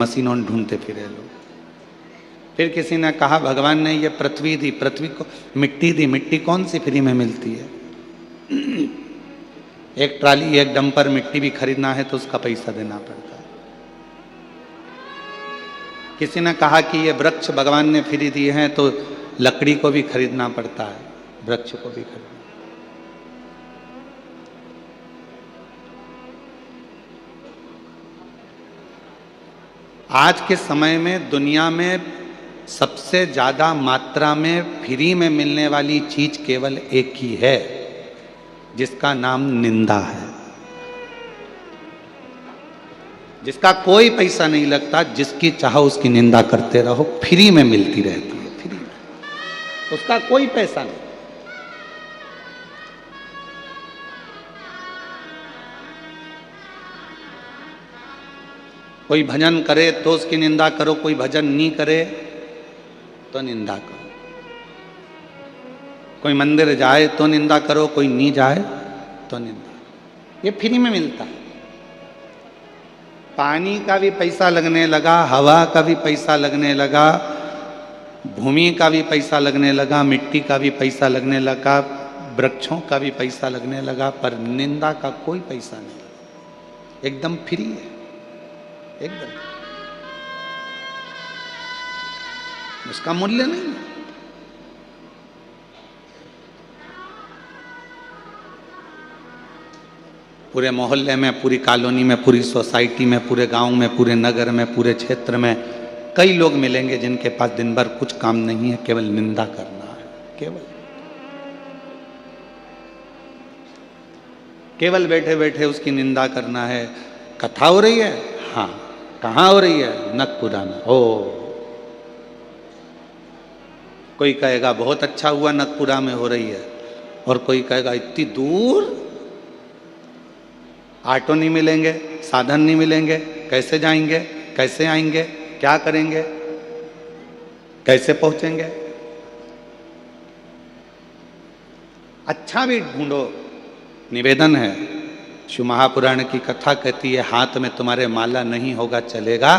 मशीनों ढूंढते फिरे लोग। फिर किसी ने कहा भगवान ने ये पृथ्वी दी, पृथ्वी को मिट्टी दी, मिट्टी कौन सी फ्री में मिलती है? एक ट्राली एक डंपर मिट्टी भी खरीदना है तो उसका पैसा देना पड़ता है। किसी ने कहा कि ये वृक्ष भगवान ने फ्री दिए हैं तो लकड़ी को भी खरीदना पड़ता है, वृक्ष को भी खरीदना। आज के समय में दुनिया में सबसे ज्यादा मात्रा में फ्री में मिलने वाली चीज केवल एक ही है, जिसका नाम निंदा है। जिसका कोई पैसा नहीं लगता, जिसकी चाहो उसकी निंदा करते रहो, फ्री में मिलती रहती है, फ्री में, उसका कोई पैसा नहीं। कोई भजन करे तो उसकी निंदा करो, कोई भजन नहीं करे तो निंदा करो। कोई मंदिर जाए तो निंदा करो, कोई नहीं जाए तो निंदा। ये फ्री में मिलता है। पानी का भी पैसा लगने लगा, हवा का भी पैसा लगने लगा, भूमि का भी पैसा लगने लगा, मिट्टी का भी पैसा लगने लगा, वृक्षों का भी पैसा लगने लगा, पर निंदा का कोई पैसा नहीं। एकदम फ्री है, एकदम। उसका मूल्य नहीं है। पूरे मोहल्ले में, पूरी कॉलोनी में, पूरी सोसाइटी में, पूरे गांव में, पूरे नगर में, पूरे क्षेत्र में कई लोग मिलेंगे जिनके पास दिन भर कुछ काम नहीं है, केवल निंदा करना है। केवल बैठे बैठे उसकी निंदा करना है। कथा हो रही है, हाँ, कहाँ हो रही है? नकपुरा में। ओ, कोई कहेगा बहुत अच्छा हुआ नकपुरा में हो रही है, और कोई कहेगा इतनी दूर ऑटो नहीं मिलेंगे, साधन नहीं मिलेंगे, कैसे जाएंगे, कैसे आएंगे, क्या करेंगे, कैसे पहुंचेंगे? अच्छा भी ढूंढो। निवेदन है, शिव महापुराण की कथा कहती है, हाथ में तुम्हारे माला नहीं होगा चलेगा,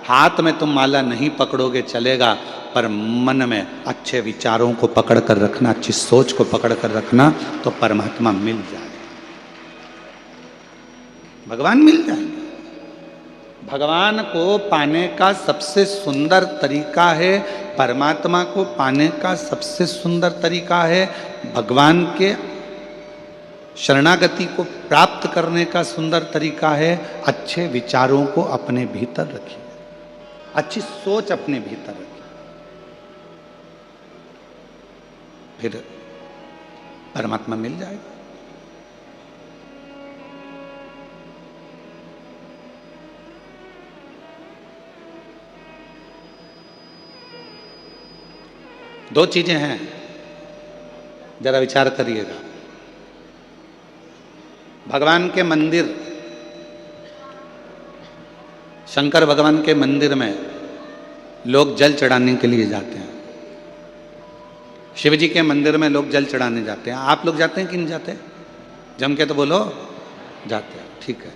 हाथ में तुम माला नहीं पकड़ोगे चलेगा, पर मन में अच्छे विचारों को पकड़ कर रखना, अच्छी सोच को पकड़ कर रखना, तो परमात्मा मिल जाए, भगवान मिल जाए। भगवान को पाने का सबसे सुंदर तरीका है, परमात्मा को पाने का सबसे सुंदर तरीका है, भगवान के शरणागति को प्राप्त करने का सुंदर तरीका है, अच्छे विचारों को अपने भीतर रखिए, अच्छी सोच अपने भीतर रखिए, फिर परमात्मा मिल जाएगा। दो चीजें हैं, जरा विचार करिएगा। भगवान के मंदिर, शंकर भगवान के मंदिर में लोग जल चढ़ाने के लिए जाते हैं। शिव जी के मंदिर में लोग जल चढ़ाने जाते हैं। आप लोग जाते हैं कि नहीं जाते? जम के तो बोलो, जाते हैं, ठीक है।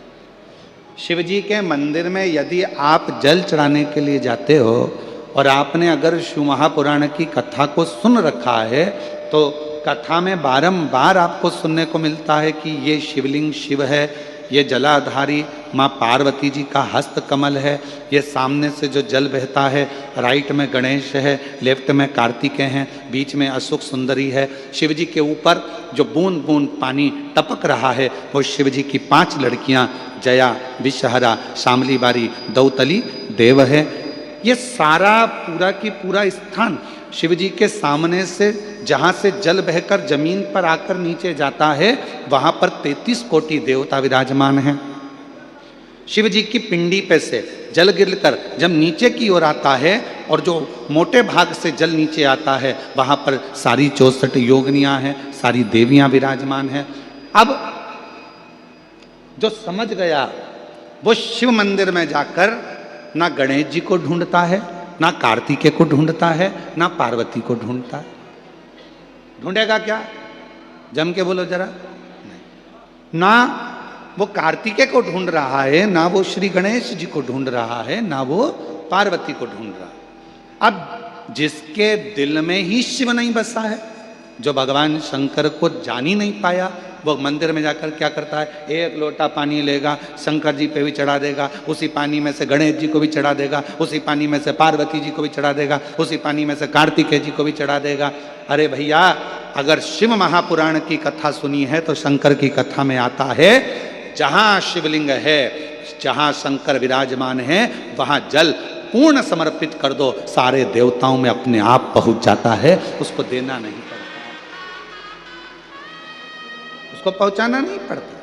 शिव जी के मंदिर में यदि आप जल चढ़ाने के लिए जाते हो और आपने अगर शिव महापुराण की कथा को सुन रखा है, तो कथा में बारंबार आपको सुनने को मिलता है कि ये शिवलिंग शिव है, ये जलाधारी माँ पार्वती जी का हस्त कमल है, ये सामने से जो जल बहता है, राइट में गणेश है, लेफ्ट में कार्तिकेय हैं, बीच में अशोक सुंदरी है। शिव जी के ऊपर जो बूंद बूंद पानी टपक रहा है, वो शिव जी की 5 लड़कियां जया, विषहरा, शामली बारी, दौतली देव है। ये सारा पूरा की पूरा स्थान शिव जी के सामने से, जहाँ से जल बहकर जमीन पर आकर नीचे जाता है, वहाँ पर 33 कोटि देवता विराजमान हैं। शिव जी की पिंडी पे से जल गिरकर जब नीचे की ओर आता है और जो मोटे भाग से जल नीचे आता है, वहाँ पर सारी 64 योगिनियाँ हैं, सारी देवियाँ विराजमान हैं। अब जो समझ गया वो शिव मंदिर में जाकर ना गणेश जी को ढूंढता है, ना कार्तिकेय को ढूंढता है, ना पार्वती को ढूंढता है। ढूंढेगा क्या? जम के बोलो जरा। ना वो कार्तिकेय को ढूंढ रहा है, ना वो श्री गणेश जी को ढूंढ रहा है, ना वो पार्वती को ढूंढ रहा है। अब जिसके दिल में ही शिव नहीं बसा है, जो भगवान शंकर को जान ही नहीं पाया, वो मंदिर में जाकर क्या करता है, एक लोटा पानी लेगा, शंकर जी पे भी चढ़ा देगा, उसी पानी में से गणेश जी को भी चढ़ा देगा, उसी पानी में से पार्वती जी को भी चढ़ा देगा, उसी पानी में से कार्तिकेय जी को भी चढ़ा देगा। अरे भैया, अगर शिव महापुराण की कथा सुनी है तो शंकर की कथा में आता है, जहां शिवलिंग है, जहां शंकर विराजमान है, वहां जल पूर्ण समर्पित कर दो, सारे देवताओं में अपने आप पहुंच जाता है, उसको देना नहीं पड़ता, उसको पहुंचाना नहीं पड़ता।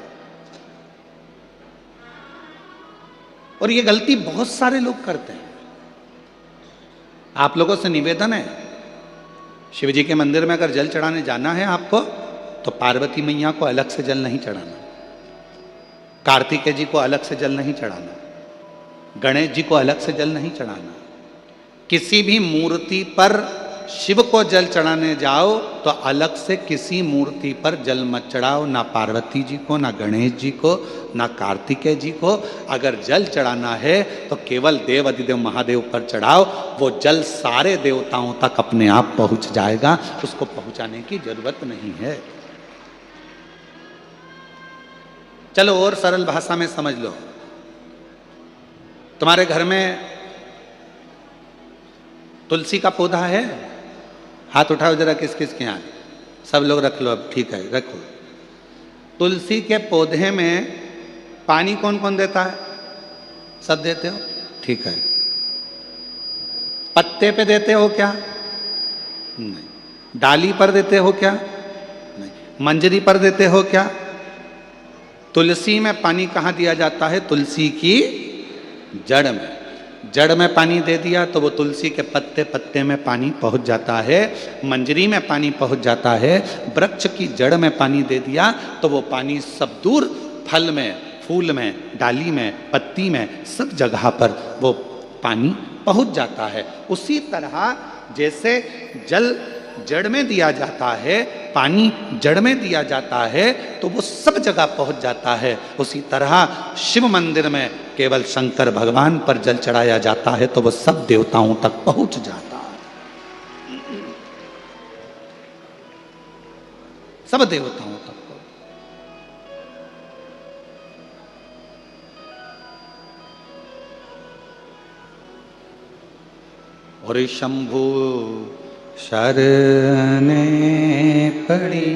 और ये गलती बहुत सारे लोग करते हैं। आप लोगों से निवेदन है, शिव जी के मंदिर में अगर जल चढ़ाने जाना है आपको, तो पार्वती मैया को अलग से जल नहीं चढ़ाना, कार्तिकेय जी को अलग से जल नहीं चढ़ाना, गणेश जी को अलग से जल नहीं चढ़ाना। किसी भी मूर्ति पर शिव को जल चढ़ाने जाओ तो अलग से किसी मूर्ति पर जल मत चढ़ाओ, ना पार्वती जी को, ना गणेश जी को, ना कार्तिकेय जी को। अगर जल चढ़ाना है तो केवल देव अधिदेव महादेव पर चढ़ाओ, वो जल सारे देवताओं तक अपने आप पहुंच जाएगा, उसको पहुंचाने की जरूरत नहीं है। चलो और सरल भाषा में समझ लो, तुम्हारे घर में तुलसी का पौधा है? हाथ उठाओ जरा, किस किस के यहाँ? सब लोग रख लो, अब ठीक है, रखो। तुलसी के पौधे में पानी कौन कौन देता है? सब देते हो, ठीक है। पत्ते पे देते हो क्या? नहीं। डाली पर देते हो क्या? नहीं। मंजरी पर देते हो क्या? तुलसी में पानी कहाँ दिया जाता है? तुलसी की जड़ में। जड़ में पानी दे दिया तो वो तुलसी के पत्ते पत्ते में पानी पहुंच जाता है, मंजरी में पानी पहुंच जाता है, वृक्ष की जड़ में पानी दे दिया तो वो पानी सब दूर फल में, फूल में, डाली में, पत्ती में, सब जगह पर वो पानी पहुंच जाता है। उसी तरह जैसे जल जड़ में दिया जाता है, पानी जड़ में दिया जाता है, तो वो सब जगह पहुंच जाता है। उसी तरह शिव मंदिर में केवल शंकर भगवान पर जल चढ़ाया जाता है तो वो सब देवताओं तक पहुंच जाता है, सब देवताओं तक। और शंभु शरणे पड़ी,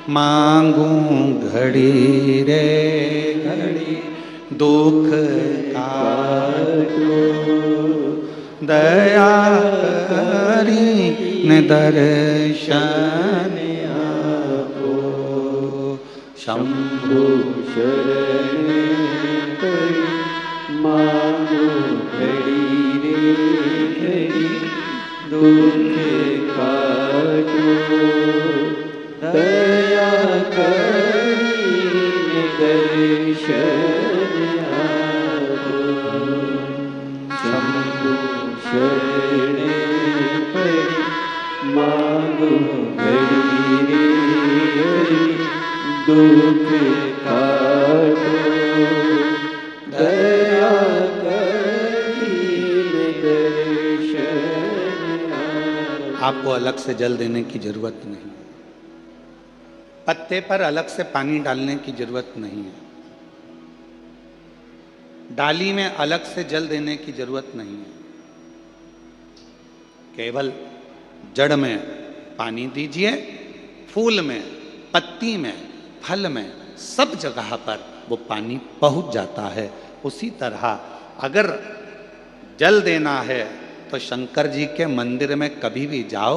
मांगू घड़ी रे घड़ी, दुख काटो दया करी न दर्शन आपो। शंभु शरणे पड़ी, मांगू घड़ी रे घड़ी, दुख काटो दया करी दर्शन आपो। शंभु शरणे पड़ी, मांगो घड़ी रे घड़ी, दुख काटो दया आपको अलग से जल देने की जरूरत नहीं, पत्ते पर अलग से पानी डालने की जरूरत नहीं है, डाली में अलग से जल देने की जरूरत नहीं है। केवल जड़ में पानी दीजिए, फूल में, पत्ती में, फल में, सब जगह पर वो पानी पहुंच जाता है। उसी तरह अगर जल देना है तो शंकर जी के मंदिर में कभी भी जाओ,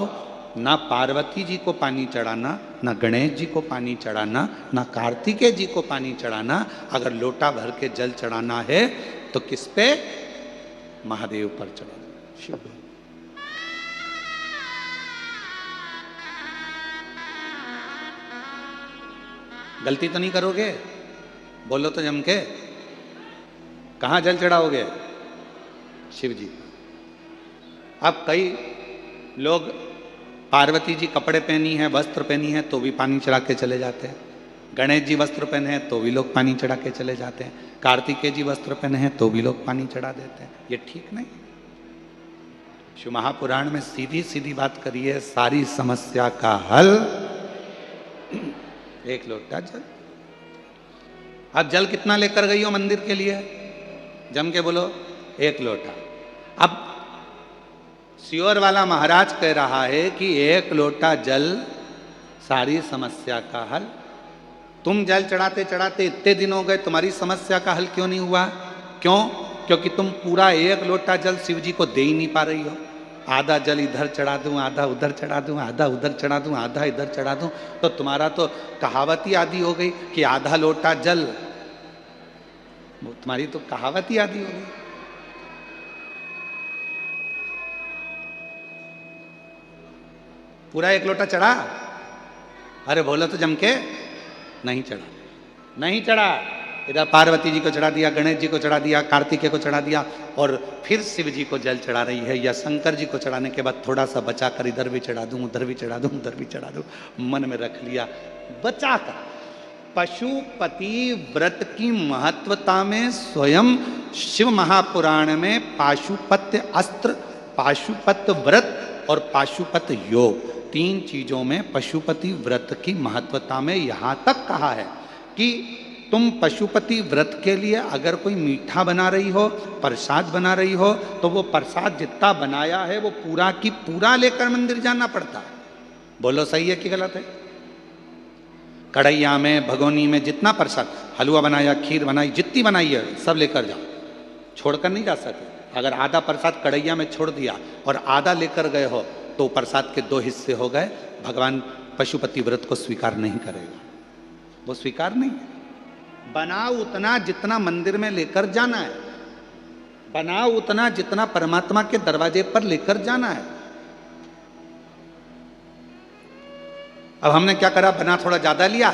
ना पार्वती जी को पानी चढ़ाना, ना गणेश जी को पानी चढ़ाना, ना कार्तिकेय जी को पानी चढ़ाना। अगर लोटा भर के जल चढ़ाना है तो किस पे? महादेव पर चढ़ाना, शिव। गलती तो नहीं करोगे? बोलो तो जम के। कहाँ जल चढ़ाओगे? शिव जी। अब कई लोग पार्वती जी कपड़े पहनी है, वस्त्र पहनी है, तो भी पानी चढ़ा के चले जाते हैं। गणेश जी वस्त्र पहने हैं तो भी लोग पानी चढ़ा के चले जाते हैं, कार्तिकेय जी वस्त्र पहने हैं तो भी लोग पानी चढ़ा देते हैं। ये ठीक नहीं। शिव महापुराण में सीधी सीधी बात करिए, सारी समस्या का हल एक लोटा जल। अब जल कितना लेकर गई हो मंदिर के लिए? जम के बोलो, एक लोटा। अब सियोर वाला महाराज कह रहा है कि एक लोटा जल सारी समस्या का हल। तुम जल चढ़ाते चढ़ाते इतने दिन हो गए, तुम्हारी समस्या का हल क्यों नहीं हुआ? क्यों? क्योंकि तुम पूरा एक लोटा जल शिव जी को दे ही नहीं पा रही हो। आधा जल इधर चढ़ा दूं, आधा उधर चढ़ा दूं, आधा उधर चढ़ा दूं, आधा इधर चढ़ा दूं, तो तुम्हारा तो कहावत ही आदि हो गई कि आधा लोटा जल, तुम्हारी तो कहावत ही आदि हो गई। पूरा एक लोटा चढ़ा? अरे बोलो तो जम के, नहीं चढ़ा, नहीं चढ़ा। इधर पार्वती जी को चढ़ा दिया, गणेश जी को चढ़ा दिया, कार्तिकेय को चढ़ा दिया, और फिर शिव जी को जल चढ़ा रही है, या शंकर जी को चढ़ाने के बाद थोड़ा सा बचा कर इधर भी चढ़ा दूं, उधर भी चढ़ा दूं, उधर भी चढ़ा दूं, मन में रख लिया बचा कर। पशुपति व्रत की महत्वता में स्वयं शिव महापुराण में पाशुपत्य अस्त्र, पाशुपत्य व्रत और पाशुपत्य योग, तीन चीजों में पशुपति व्रत की महत्वता में यहां तक कहा है कि तुम पशुपति व्रत के लिए अगर कोई मीठा बना रही हो, प्रसाद बना रही हो, तो वो प्रसाद जितना बनाया है वो पूरा की पूरा लेकर मंदिर जाना पड़ता है। बोलो सही है कि गलत है? कढ़ैया में, भगोनी में जितना प्रसाद, हलवा बनाया, खीर बनाई, जितनी बनाई है सब लेकर जाओ, छोड़कर नहीं जा सकते। अगर आधा प्रसाद कढ़ैया में छोड़ दिया और आधा लेकर गए हो तो प्रसाद के दो हिस्से हो गए। भगवान पशुपति व्रत को स्वीकार नहीं करेगा, वो स्वीकार नहीं है। बनाओ उतना जितना मंदिर में लेकर जाना है, बनाओ उतना जितना परमात्मा के दरवाजे पर लेकर जाना है। अब हमने क्या करा, बना थोड़ा ज्यादा लिया,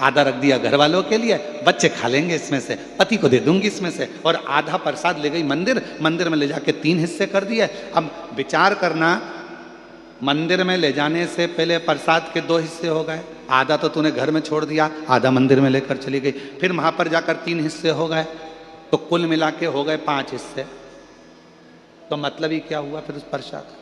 आधा रख दिया घर वालों के लिए, बच्चे खा लेंगे इसमें से, पति को दे दूंगी इसमें से, और आधा प्रसाद ले गई मंदिर, मंदिर में ले जाके 3 हिस्से कर दिए। अब विचार करना, मंदिर में ले जाने से पहले प्रसाद के 2 हिस्से हो गए, आधा तो तूने घर में छोड़ दिया, आधा मंदिर में लेकर चली गई, फिर वहां पर जाकर 3 हिस्से हो गए, तो कुल मिला के हो गए 5 हिस्से। तो मतलब ही क्या हुआ फिर उस प्रसाद?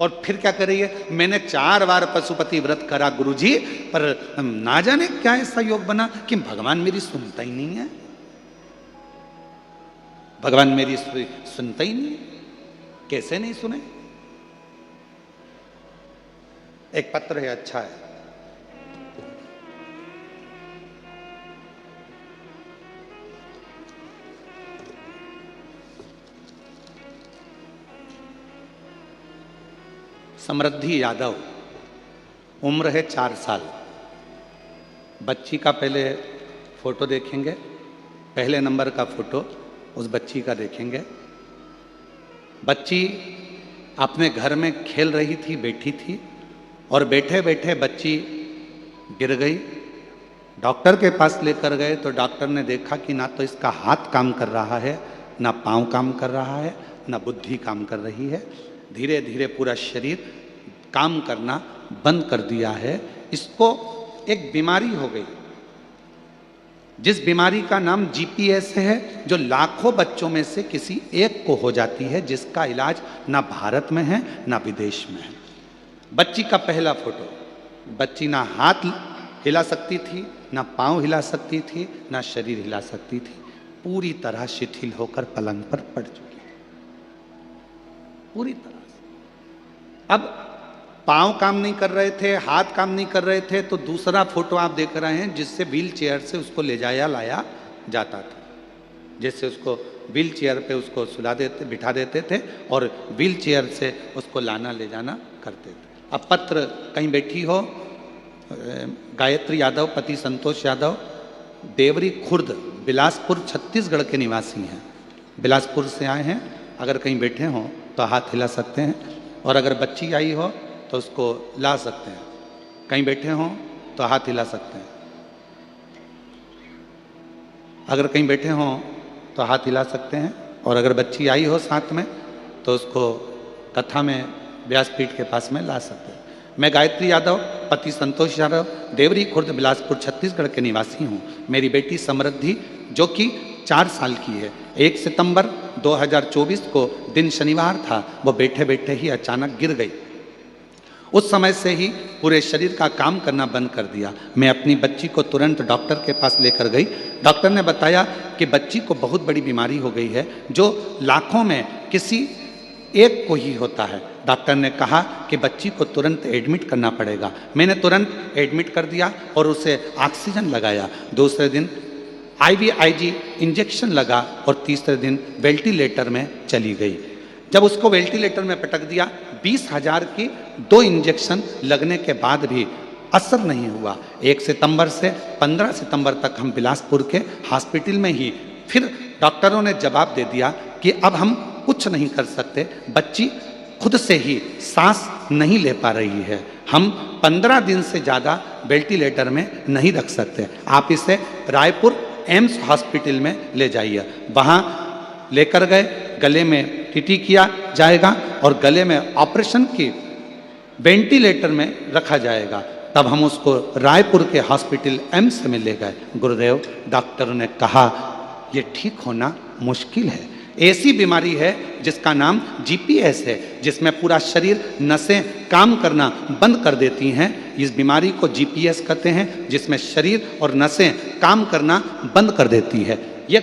और फिर क्या कर रही है, मैंने 4 बार पशुपति व्रत करा गुरुजी, पर ना जाने क्या ऐसा योग बना कि भगवान मेरी सुनता ही नहीं है, भगवान मेरी सुनता ही नहीं है। कैसे नहीं सुने? एक पत्र है, अच्छा है, समृद्धि यादव, उम्र है 4 साल। बच्ची का पहले फोटो देखेंगे, पहले नंबर का फोटो उस बच्ची का देखेंगे। बच्ची अपने घर में खेल रही थी, बैठी थी, और बैठे बैठे बच्ची गिर गई। डॉक्टर के पास लेकर गए तो डॉक्टर ने देखा कि ना तो इसका हाथ काम कर रहा है, ना पाँव काम कर रहा है, ना बुद्धि काम कर रही है, धीरे धीरे पूरा शरीर काम करना बंद कर दिया है। इसको एक बीमारी हो गई, जिस बीमारी का नाम जीपीएस है, जो लाखों बच्चों में से किसी एक को हो जाती है, जिसका इलाज ना भारत में है ना विदेश में है। बच्ची का पहला फोटो, बच्ची ना हाथ हिला सकती थी, ना पाँव हिला सकती थी, ना शरीर हिला सकती थी, पूरी तरह शिथिल होकर पलंग पर पड़ चुकी थी, पूरी तरह से। अब पाँव काम नहीं कर रहे थे, हाथ काम नहीं कर रहे थे, तो दूसरा फोटो आप देख रहे हैं जिससे व्हील चेयर से उसको ले जाया लाया जाता था, जिससे उसको व्हील चेयर पे उसको सुला देते, बिठा देते थे और व्हील चेयर से उसको लाना ले जाना करते थे। अब पत्र, कहीं बैठी हो, गायत्री यादव, पति संतोष यादव, देवरी खुर्द, बिलासपुर छत्तीसगढ़ के निवासी हैं, बिलासपुर से आए हैं। अगर कहीं बैठे हों तो हाथ हिला सकते हैं, और अगर बच्ची आई हो तो उसको ला सकते हैं। कहीं बैठे हों तो हाथ हिला सकते हैं, अगर कहीं बैठे हों तो हाथ हिला सकते हैं, और अगर बच्ची आई हो साथ में तो उसको कथा में व्यासपीठ के पास में ला सकते हैं। मैं गायत्री यादव, पति संतोष यादव, देवरी खुर्द, बिलासपुर, छत्तीसगढ़ के निवासी हूँ। मेरी बेटी समृद्धि जो कि 4 साल की है, 1 सितंबर 2024 को दिन शनिवार था, वो बैठे बैठे ही अचानक गिर गई। उस समय से ही पूरे शरीर का काम करना बंद कर दिया। मैं अपनी बच्ची को तुरंत डॉक्टर के पास लेकर गई। डॉक्टर ने बताया कि बच्ची को बहुत बड़ी बीमारी हो गई है, जो लाखों में किसी एक को ही होता है। डॉक्टर ने कहा कि बच्ची को तुरंत एडमिट करना पड़ेगा। मैंने तुरंत एडमिट कर दिया और उसे ऑक्सीजन लगाया। दूसरे दिन IVIG इंजेक्शन लगा और तीसरे दिन वेंटिलेटर में चली गई। जब उसको वेंटिलेटर में पटक दिया, 20,000 की 2 इंजेक्शन लगने के बाद भी असर नहीं हुआ। 1 सितंबर से 15 सितंबर तक हम बिलासपुर के हॉस्पिटल में ही, फिर डॉक्टरों ने जवाब दे दिया कि अब हम कुछ नहीं कर सकते, बच्ची खुद से ही सांस नहीं ले पा रही है, हम 15 दिन से ज़्यादा वेंटिलेटर में नहीं रख सकते, आप इसे रायपुर एम्स हॉस्पिटल में ले जाइए। वहाँ लेकर गए, गले में टीटी किया जाएगा और गले में ऑपरेशन की वेंटिलेटर में रखा जाएगा। तब हम उसको रायपुर के हॉस्पिटल एम्स में ले गए। गुरुदेव, डॉक्टरों ने कहा ये ठीक होना मुश्किल है। ऐसी बीमारी है जिसका नाम GPS है, जिसमें पूरा शरीर, नसें काम करना बंद कर देती हैं। इस बीमारी को GPS कहते हैं, जिसमें शरीर और नसें काम करना बंद कर देती है। ये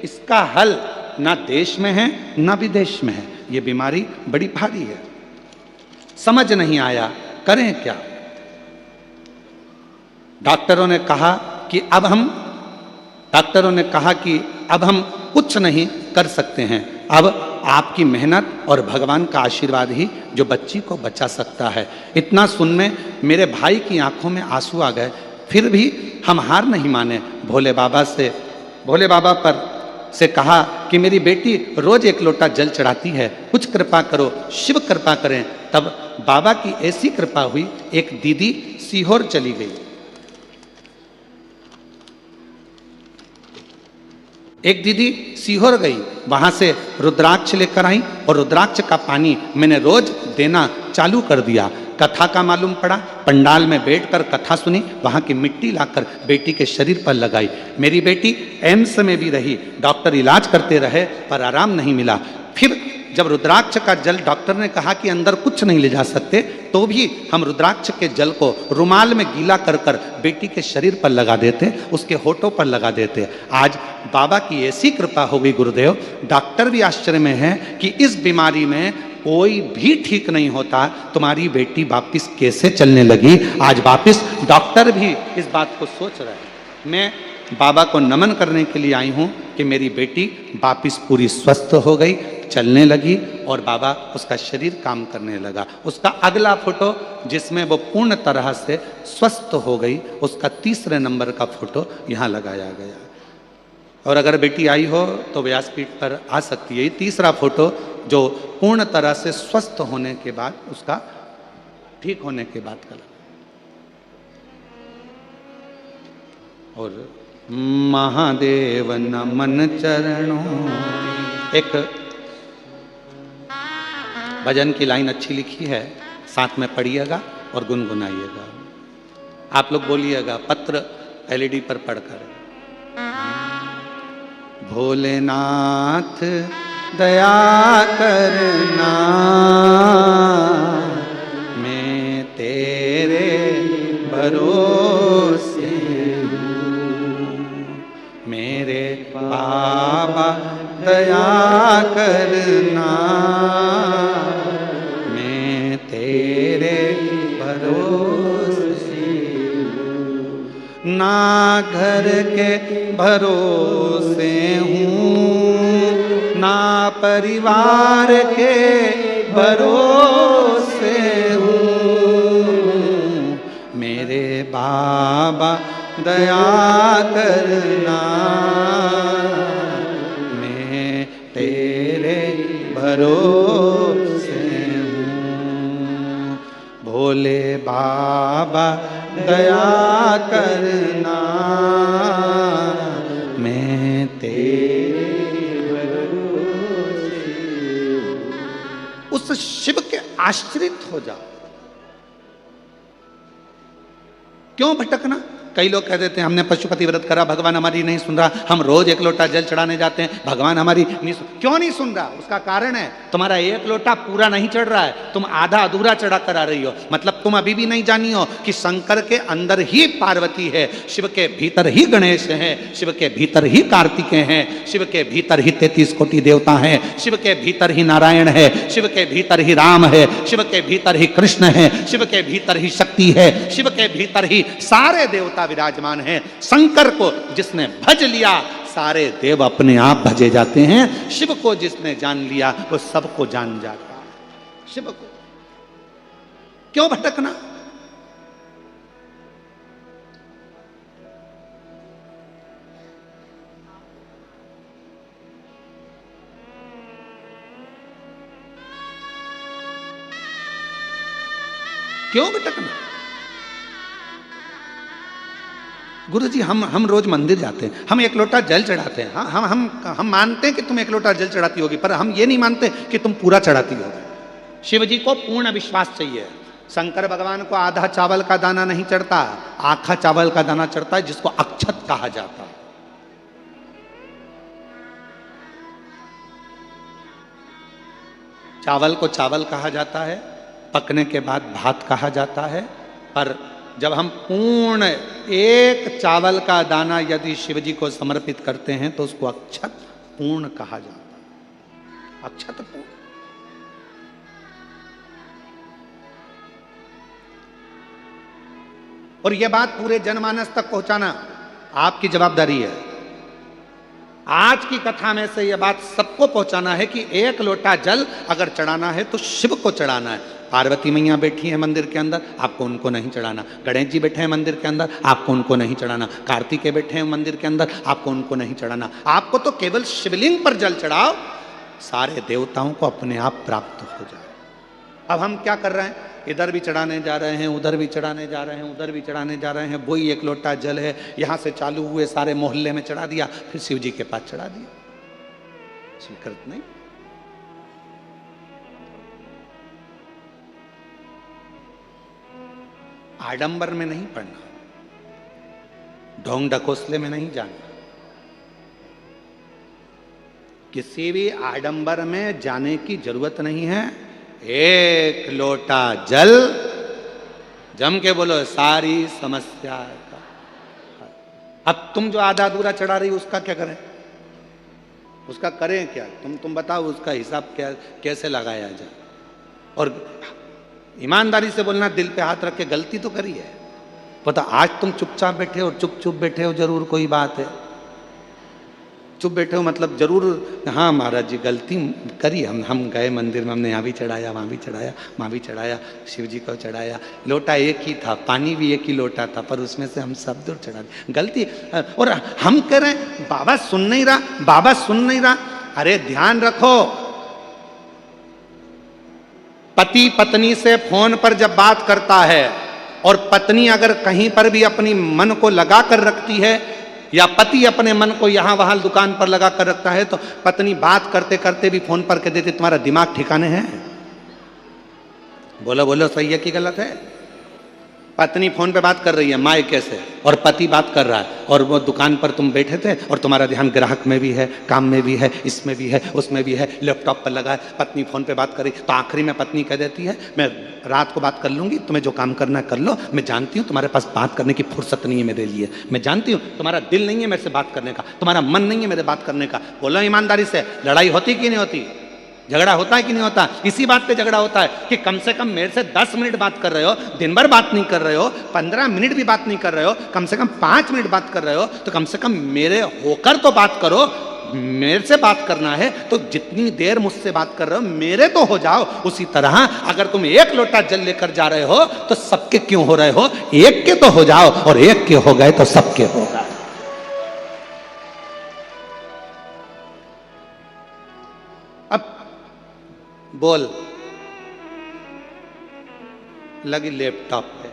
इसका हल ना देश में है ना विदेश में है। ये बीमारी बड़ी भारी है, समझ नहीं आया करें क्या। डॉक्टरों ने कहा कि अब हम कुछ नहीं कर सकते हैं। अब आपकी मेहनत और भगवान का आशीर्वाद ही जो बच्ची को बचा सकता है। इतना सुनने मेरे भाई की आंखों में आंसू आ गए। फिर भी हम हार नहीं माने। भोले बाबा पर से कहा कि मेरी बेटी रोज 1 लोटा जल चढ़ाती है, कुछ कृपा करो, शिव कृपा करें। तब बाबा की ऐसी कृपा हुई, एक दीदी सीहोर चली गई। एक दीदी सीहोर गई, वहां से रुद्राक्ष लेकर आई और रुद्राक्ष का पानी मैंने रोज देना चालू कर दिया। कथा का मालूम पड़ा, पंडाल में बैठकर कथा सुनी, वहां की मिट्टी लाकर बेटी के शरीर पर लगाई। मेरी बेटी एम्स में भी रही, डॉक्टर इलाज करते रहे पर आराम नहीं मिला। फिर जब रुद्राक्ष का जल डॉक्टर ने कहा कि अंदर कुछ नहीं ले जा सकते, तो भी हम रुद्राक्ष के जल को रुमाल में गीला कर कर बेटी के शरीर पर लगा देते, उसके होठों पर लगा देते। आज बाबा की ऐसी कृपा हो गई गुरुदेव, डॉक्टर भी आश्चर्य में है कि इस बीमारी में कोई भी ठीक नहीं होता। तुम्हारी बेटी वापिस कैसे चलने लगी? आज वापिस डॉक्टर भी इस बात को सोच रहे हैं। मैं बाबा को नमन करने के लिए आई हूँ कि मेरी बेटी वापिस पूरी स्वस्थ हो गई, चलने लगी और बाबा उसका शरीर काम करने लगा। उसका अगला फोटो जिसमें वो पूर्ण तरह से स्वस्थ हो गई, उसका 3 नंबर का फोटो यहाँ लगाया गया। और अगर बेटी आई हो तो व्यासपीठ पर आ सकती है। ये 3 फोटो जो पूर्ण तरह से स्वस्थ होने के बाद, उसका ठीक होने के बाद का लगा। और महादेव नमन चरणों, एक भजन की लाइन अच्छी लिखी है, साथ में पढ़िएगा और गुनगुनाइएगा। आप लोग बोलिएगा पत्र LED पर पढ़कर। भोलेनाथ दया करना, मैं तेरे भरोसे हूँ। मेरे बाबा दया करना, मैं तेरे भरोसे हूँ। ना घर के भरोसे हूँ, ना परिवार के भरोसे हूँ। मेरे बाबा दया करना, मैं तेरे भरोसे हूँ। भोले बाबा दया करना, मैं तेरे भरोसे हूँ। उस शिव के आश्रित हो जाओ। क्यों भटकना? कई लोग कह देते हैं हमने पशुपति व्रत करा, भगवान हमारी नहीं सुन रहा, हम रोज एक लोटा जल चढ़ाने जाते हैं, भगवान हमारी नहीं सुन। क्यों नहीं सुन रहा? उसका कारण है तुम्हारा एक लोटा पूरा नहीं चढ़ रहा है, तुम आधा अधूरा चढ़ा कर आ रही हो। मतलब तुम अभी भी नहीं जानी हो कि शंकर के अंदर ही पार्वती है, शिव के भीतर ही गणेश है, शिव के भीतर ही कार्तिकेय हैं, शिव के भीतर ही 33 कोटि देवता हैं, शिव के भीतर ही नारायण है, शिव के भीतर ही राम है, शिव के भीतर ही कृष्ण है, शिव के भीतर ही शक्ति है, शिव के भीतर ही सारे देवता विराजमान है। शंकर को जिसने भज लिया सारे देव अपने आप भजे जाते हैं, शिव को जिसने जान लिया वो सबको जान जाता है। शिव को क्यों भटकना? क्यों भटकना? गुरु जी हम रोज मंदिर जाते हैं, हम एक लोटा जल चढ़ाते हैं। हाँ, हम मानते हैं कि तुम एक लोटा जल चढ़ाती होगी, पर हम ये नहीं मानते कि तुम पूरा चढ़ाती होगी। शिव जी को पूर्ण विश्वास चाहिए। शंकर भगवान को आधा चावल का दाना नहीं चढ़ता, आखा चावल का दाना चढ़ता है, जिसको अक्षत कहा जाता है। चावल को चावल कहा जाता है, पकने के बाद भात कहा जाता है। पर जब हम पूर्ण एक चावल का दाना यदि शिव जी को समर्पित करते हैं तो उसको अक्षत पूर्ण कहा जाता है। अक्षत पूर्ण। और यह बात पूरे जनमानस तक पहुंचाना आपकी जवाबदारी है। आज की कथा में से यह बात सबको पहुंचाना है कि एक लोटा जल अगर चढ़ाना है तो शिव को चढ़ाना है। पार्वती मैया बैठी है मंदिर के अंदर, आपको उनको नहीं चढ़ाना। गणेश जी बैठे हैं मंदिर के अंदर, आपको उनको नहीं चढ़ाना। कार्तिकेय बैठे हैं मंदिर के अंदर, आपको उनको नहीं चढ़ाना। आपको तो केवल शिवलिंग पर जल चढ़ाओ, सारे देवताओं को अपने आप प्राप्त हो जाए। अब हम क्या कर रहे हैं? इधर भी चढ़ाने जा रहे हैं, उधर भी चढ़ाने जा रहे हैं, उधर भी चढ़ाने जा रहे हैं। वही एक लोटा जल है, यहाँ से चालू हुए सारे मोहल्ले में चढ़ा दिया, फिर शिव जी के पास चढ़ा दिया। स्वीकृत नहीं। आडंबर में नहीं पड़ना, ढोंग ढकोसले में नहीं जाना। किसी भी आडंबर में जाने की जरूरत नहीं है। एक लोटा जल, जम के बोलो, सारी समस्या का। अब तुम जो आधा अधूरा चढ़ा रही हो उसका क्या करें? उसका करें क्या? तुम बताओ उसका हिसाब क्या कैसे लगाया जाए। और ईमानदारी से बोलना, दिल पे हाथ रख के, गलती तो करी है। पता आज तुम चुपचाप बैठे हो, चुप बैठे हो, जरूर कोई बात है। चुप बैठे हो मतलब जरूर, हाँ महाराज जी गलती करी, हम गए मंदिर में, हमने यहाँ भी चढ़ाया, वहाँ भी चढ़ाया, वहाँ भी चढ़ाया, शिव जी को चढ़ाया। लोटा एक ही था, पानी भी एक ही लोटा था, पर उसमें से हम सब दूर चढ़ा दिए। गलती। और हम कह रहे हैं बाबा सुन नहीं रहा, बाबा सुन नहीं रहा। अरे ध्यान रखो, पति पत्नी से फोन पर जब बात करता है और पत्नी अगर कहीं पर भी अपनी मन को लगा कर रखती है, या पति अपने मन को यहां वहां दुकान पर लगा कर रखता है, तो पत्नी बात करते करते भी फोन पर कह देती तुम्हारा दिमाग ठिकाने है? बोलो बोलो, सही है कि गलत है? पत्नी फोन पे बात कर रही है मायके से और पति बात कर रहा है, और वो दुकान पर तुम बैठे थे और तुम्हारा ध्यान ग्राहक में भी है, काम में भी है, इसमें भी है, उसमें भी है, लैपटॉप पर लगा है। पत्नी फोन पे बात करी तो आखिरी में पत्नी कह देती है मैं रात को बात कर लूंगी, तुम्हें जो काम करना है कर लो, मैं जानती हूँ तुम्हारे पास बात करने की फुर्सत नहीं है मेरे लिए, मैं जानती हूँ तुम्हारा दिल नहीं है मेरे से बात करने का, तुम्हारा मन नहीं है मेरे बात करने का। बोलो ईमानदारी से, लड़ाई होती कि नहीं होती? झगड़ा होता है कि नहीं होता? इसी बात पे झगड़ा होता है कि कम से कम मेरे से 10 मिनट बात कर रहे हो, दिन भर बात नहीं कर रहे हो, 15 मिनट भी बात नहीं कर रहे हो, कम से कम 5 मिनट बात कर रहे हो, तो कम से कम मेरे होकर तो बात करो। मेरे से बात करना है तो जितनी देर मुझसे बात कर रहे हो मेरे तो हो जाओ। उसी तरह अगर तुम एक लोटा जल लेकर जा रहे हो तो सबके क्यों हो रहे हो? एक के तो हो जाओ, और एक के हो गए तो सबके हो गए। अब बोल, लगी लैपटॉप पे,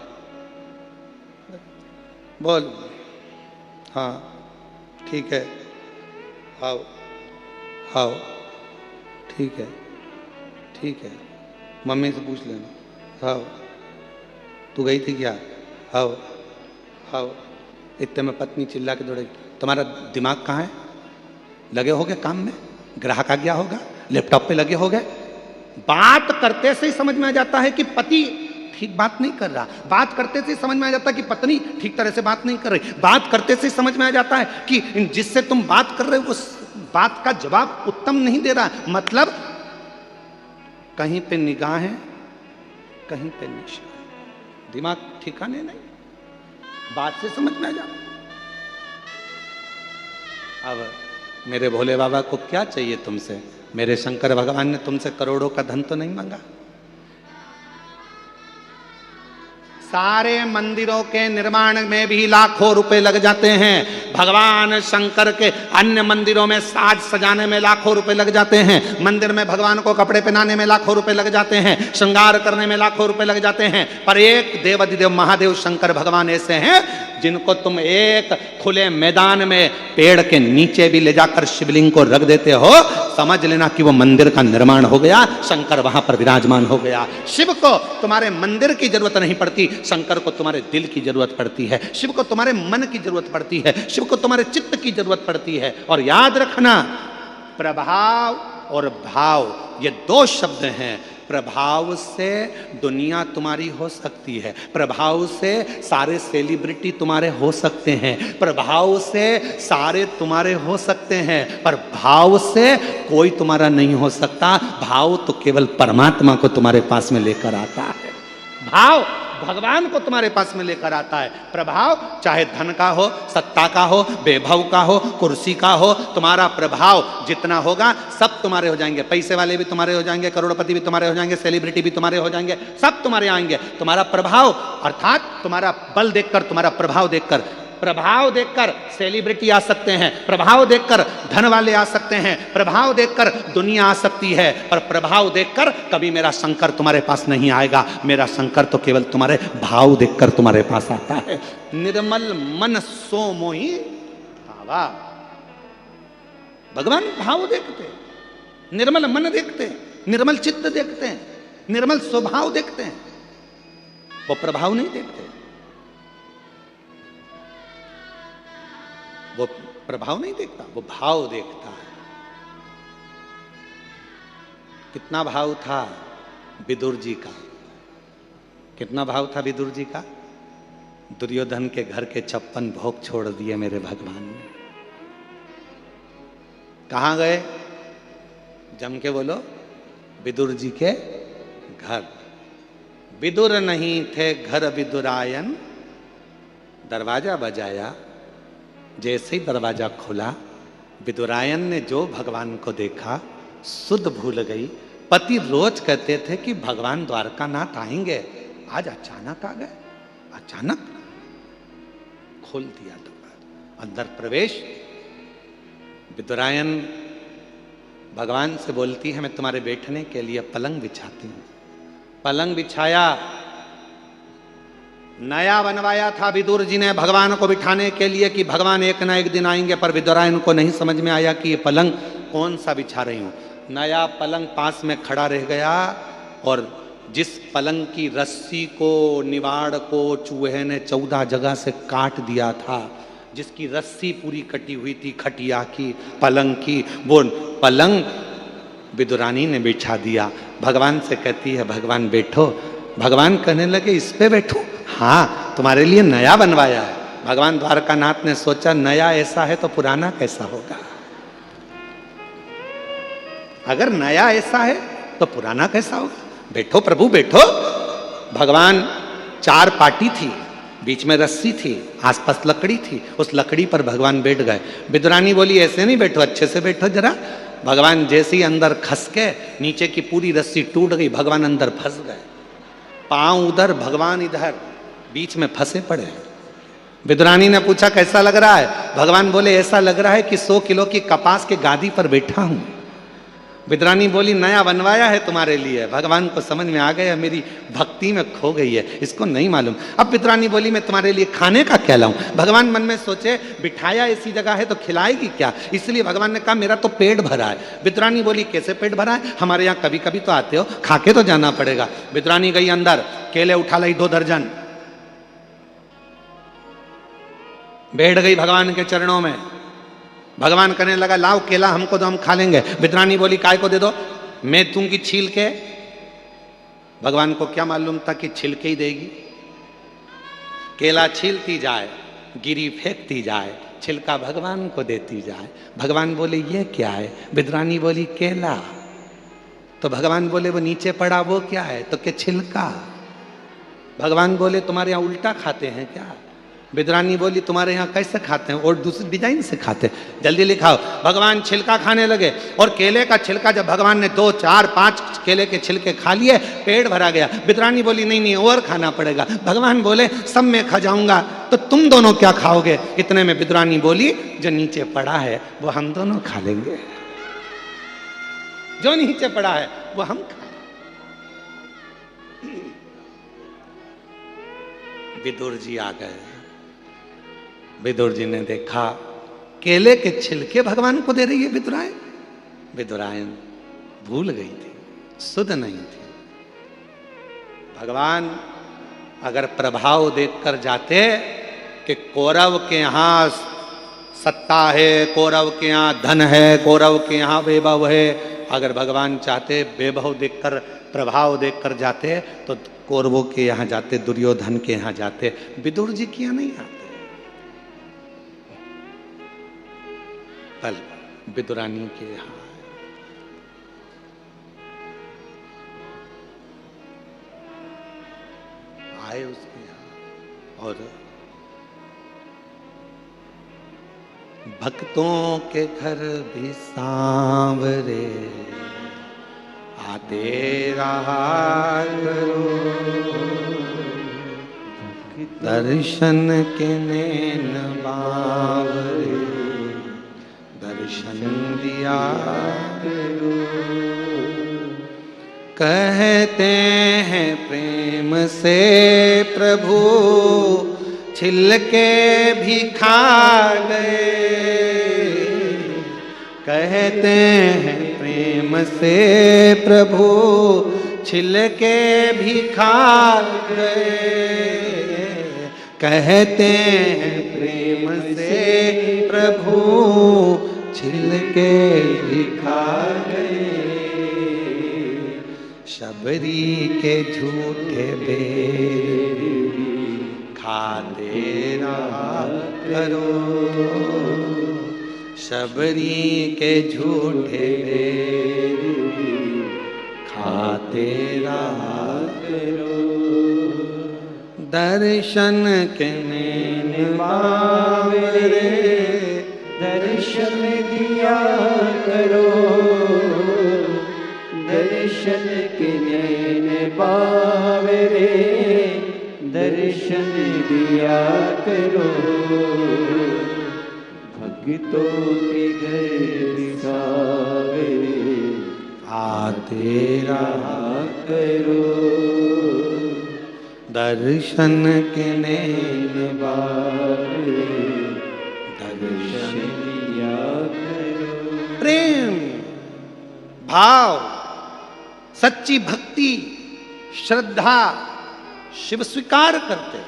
बोल हाँ ठीक है, आओ आओ, ठीक है ठीक है, मम्मी से पूछ लेना। आओ, तू गई थी क्या? आओ, आओ, इतने में पत्नी चिल्ला के दौड़ेगी, तुम्हारा दिमाग कहाँ है? लगे होगे काम में, ग्राहक आ गया होगा, लैपटॉप पे लगे होगे। बात करते से ही समझ में आ जाता है कि पति ठीक बात नहीं कर रहा, बात करते से समझ में आ जाता है कि पत्नी ठीक तरह से बात नहीं कर रही, बात करते से समझ में आ जाता है कि जिससे तुम बात कर रहे हो उस बात का जवाब उत्तम नहीं दे रहा। मतलब कहीं पे निगाह है, कहीं पे निशान, दिमाग ठिकाने नहीं, बात से समझ में आ जाता। अब मेरे भोले बाबा को क्या चाहिए तुमसे? मेरे शंकर भगवान ने तुमसे करोड़ों का धन तो नहीं मांगा। सारे मंदिरों के निर्माण में भी लाखों रुपए लग जाते हैं, भगवान शंकर के अन्य मंदिरों में साज सजाने में लाखों रुपए लग जाते हैं, मंदिर में भगवान को कपड़े पहनाने में लाखों रुपए लग जाते हैं, श्रृंगार करने में लाखों रुपए लग जाते हैं। पर एक देवाधिदेव महादेव शंकर भगवान ऐसे हैं जिनको तुम एक खुले मैदान में पेड़ के नीचे भी ले जाकर शिवलिंग को रख देते हो, समझ लेना कि वो मंदिर का निर्माण हो गया, शंकर वहां पर विराजमान हो गया। शिव को तुम्हारे मंदिर की जरूरत नहीं पड़ती, शंकर को तुम्हारे दिल की जरूरत पड़ती है, शिव को तुम्हारे मन की जरूरत पड़ती है, शिव को तुम्हारे चित्त की जरूरत पड़ती है। और याद रखना, प्रभाव और भाव ये दो शब्द हैं। प्रभाव से दुनिया तुम्हारी हो सकती है, प्रभाव से सारे सेलिब्रिटी तुम्हारे हो सकते हैं, प्रभाव से सारे तुम्हारे हो सकते हैं, पर भाव से कोई तुम्हारा नहीं हो सकता। भाव तो केवल परमात्मा को तुम्हारे पास में लेकर आता है, भाव भगवान को तुम्हारे पास में लेकर आता है। प्रभाव चाहे धन का हो, सत्ता का हो, वैभव का हो, कुर्सी का हो, तुम्हारा प्रभाव जितना होगा सब तुम्हारे हो जाएंगे। पैसे वाले भी तुम्हारे हो जाएंगे, करोड़पति भी तुम्हारे हो जाएंगे, सेलिब्रिटी भी तुम्हारे हो जाएंगे, सब तुम्हारे आएंगे। तुम्हारा प्रभाव अर्थात तुम्हारा बल देखकर, तुम्हारा प्रभाव देखकर, प्रभाव देखकर सेलिब्रिटी आ सकते हैं, प्रभाव देखकर धन वाले आ सकते हैं, प्रभाव देखकर दुनिया आ सकती है, पर प्रभाव देखकर कभी मेरा शंकर तुम्हारे पास नहीं आएगा। मेरा शंकर तो केवल तुम्हारे भाव देखकर तुम्हारे पास आता है। निर्मल मन सो मोहि भावा, भगवान भाव देखते हैं, निर्मल मन देखते हैं, निर्मल चित्त देखते हैं, निर्मल स्वभाव देखते हैं, वो प्रभाव नहीं देखते। वो प्रभाव नहीं देखता, वो भाव देखता है। कितना भाव था विदुर जी का, कितना भाव था विदुर जी का? दुर्योधन के घर के 56 भोग छोड़ दिए मेरे भगवान ने। कहां गए? जम के बोलो, विदुर जी के घर। विदुर नहीं थे घर विदुरायन, दरवाजा बजाया, जैसे ही दरवाजा खुला विदुरायन ने जो भगवान को देखा सुध भूल गई। पति रोज कहते थे कि भगवान द्वारकानाथ आएंगे, आज अचानक आ गए, अचानक खोल दिया द्वार, अंदर प्रवेश। विदुरायन भगवान से बोलती है, मैं तुम्हारे बैठने के लिए पलंग बिछाती हूं। पलंग बिछाया, नया बनवाया था विदुर जी ने भगवान को बिठाने के लिए कि भगवान एक ना एक दिन आएंगे, पर विदुरायन को नहीं समझ में आया कि ये पलंग कौन सा बिछा रही हूं। नया पलंग पास में खड़ा रह गया और जिस पलंग की रस्सी को, निवाड़ को चूहे ने 14 जगह से काट दिया था, जिसकी रस्सी पूरी कटी हुई थी खटिया की, पलंग की, वो पलंग विदुरानी ने बिछा दिया। भगवान से कहती है, भगवान बैठो। भगवान कहने लगे, इस पे बैठो? हाँ, तुम्हारे लिए नया बनवाया है। भगवान द्वारकानाथ ने सोचा, नया ऐसा है तो पुराना कैसा होगा? अगर नया ऐसा है तो पुराना कैसा होगा? बैठो प्रभु बैठो। भगवान 4 पाटी थी, बीच में रस्सी थी, आसपास लकड़ी थी, उस लकड़ी पर भगवान बैठ गए। विदुरानी बोली, ऐसे नहीं बैठो, अच्छे से बैठो जरा। भगवान जैसे ही अंदर खस के, नीचे की पूरी रस्सी टूट गई, भगवान अंदर फंस गए। पांव उधर, भगवान इधर, बीच में फंसे पड़े। विदुरानी ने पूछा, कैसा लग रहा है? भगवान बोले, ऐसा लग रहा है कि 100 किलो की कपास के गादी पर बैठा हूं। विदुरानी बोली, नया बनवाया है तुम्हारे लिए। भगवान को समझ में आ गया, मेरी भक्ति में खो गई है, इसको नहीं मालूम। अब विदुरानी बोली, मैं तुम्हारे लिए खाने का क्या लाऊं? भगवान मन में सोचे, बिठाया ऐसी जगह है तो खिलाएगी क्या? इसलिए भगवान ने कहा, मेरा तो पेट भरा है। विदुरानी बोली, कैसे पेट भरा है? हमारे यहाँ कभी कभी तो आते हो, खा के तो जाना पड़ेगा। विदुरानी गई अंदर, केले उठा लाई 2 दर्जन, बैठ गई भगवान के चरणों में। भगवान कहने लगा लाओ केला हमको तो हम खा लेंगे। विद्रानी बोली काय को दे दो, मैं दूंगी छील के। भगवान को क्या मालूम था कि छिलके ही देगी। केला छीलती जाए, गिरी फेंकती जाए, छिलका भगवान को देती जाए। भगवान बोले ये क्या है? विद्रानी बोली केला। तो भगवान बोले वो नीचे पड़ा वो क्या है? तो क्या छिलका। भगवान बोले तुम्हारे यहाँ उल्टा खाते हैं क्या? विद्रानी बोली तुम्हारे यहाँ कैसे खाते हैं? और दूसरी डिजाइन से खाते हैं। जल्दी लिखाओ। भगवान छिलका खाने लगे और केले का छिलका जब भगवान ने 2, 4, 5 केले के छिलके खा लिए, पेट भरा गया। विद्रानी बोली नहीं नहीं और खाना पड़ेगा। भगवान बोले सब मैं खा जाऊंगा तो तुम दोनों क्या खाओगे? इतने में विद्रानी बोली जो नीचे पड़ा है वो हम दोनों खा लेंगे, जो नीचे पड़ा है वो हम खा। विदुर जी आ गए। विदुर जी ने देखा केले के छिलके भगवान को दे रही है विदुरायन। विदुरायन भूल गई थी, सुध नहीं थी। भगवान अगर प्रभाव देखकर जाते कि कौरव के यहां सत्ता है, कौरव के यहां धन है, कौरव के यहां वैभव है, अगर भगवान चाहते वैभव देखकर प्रभाव देखकर जाते तो कौरवों के यहां जाते, दुर्योधन के यहां जाते। विदुर जी के यहां नहीं आते। कल विदुरानी के यहां आए, उसके यहां। और भक्तों के घर भी सांवरे आते रहा करो, दर्शन के नैन बावरे दर्शन दिया करो। कहते हैं प्रेम से प्रभु छिलके भी खा गए। कहते हैं प्रेम से प्रभु छिलके भी खा गए। कहते हैं प्रेम से प्रभु छिलके भी खा गए। शबरी के झूठे बेर खाते रहा करो, शबरी के झूठे बेर खाते रहा करो। दर्शन के नैन बावरे दर्शन दिया करो, दर्शन के नैन बावरे दर्शन दिया करो। भक्तों के घर सावरे आते रहा करो, दर्शन के नैन बावरे दर्शन दिया करो। प्रेम भाव, सच्ची भक्ति, श्रद्धा शिव स्वीकार करते,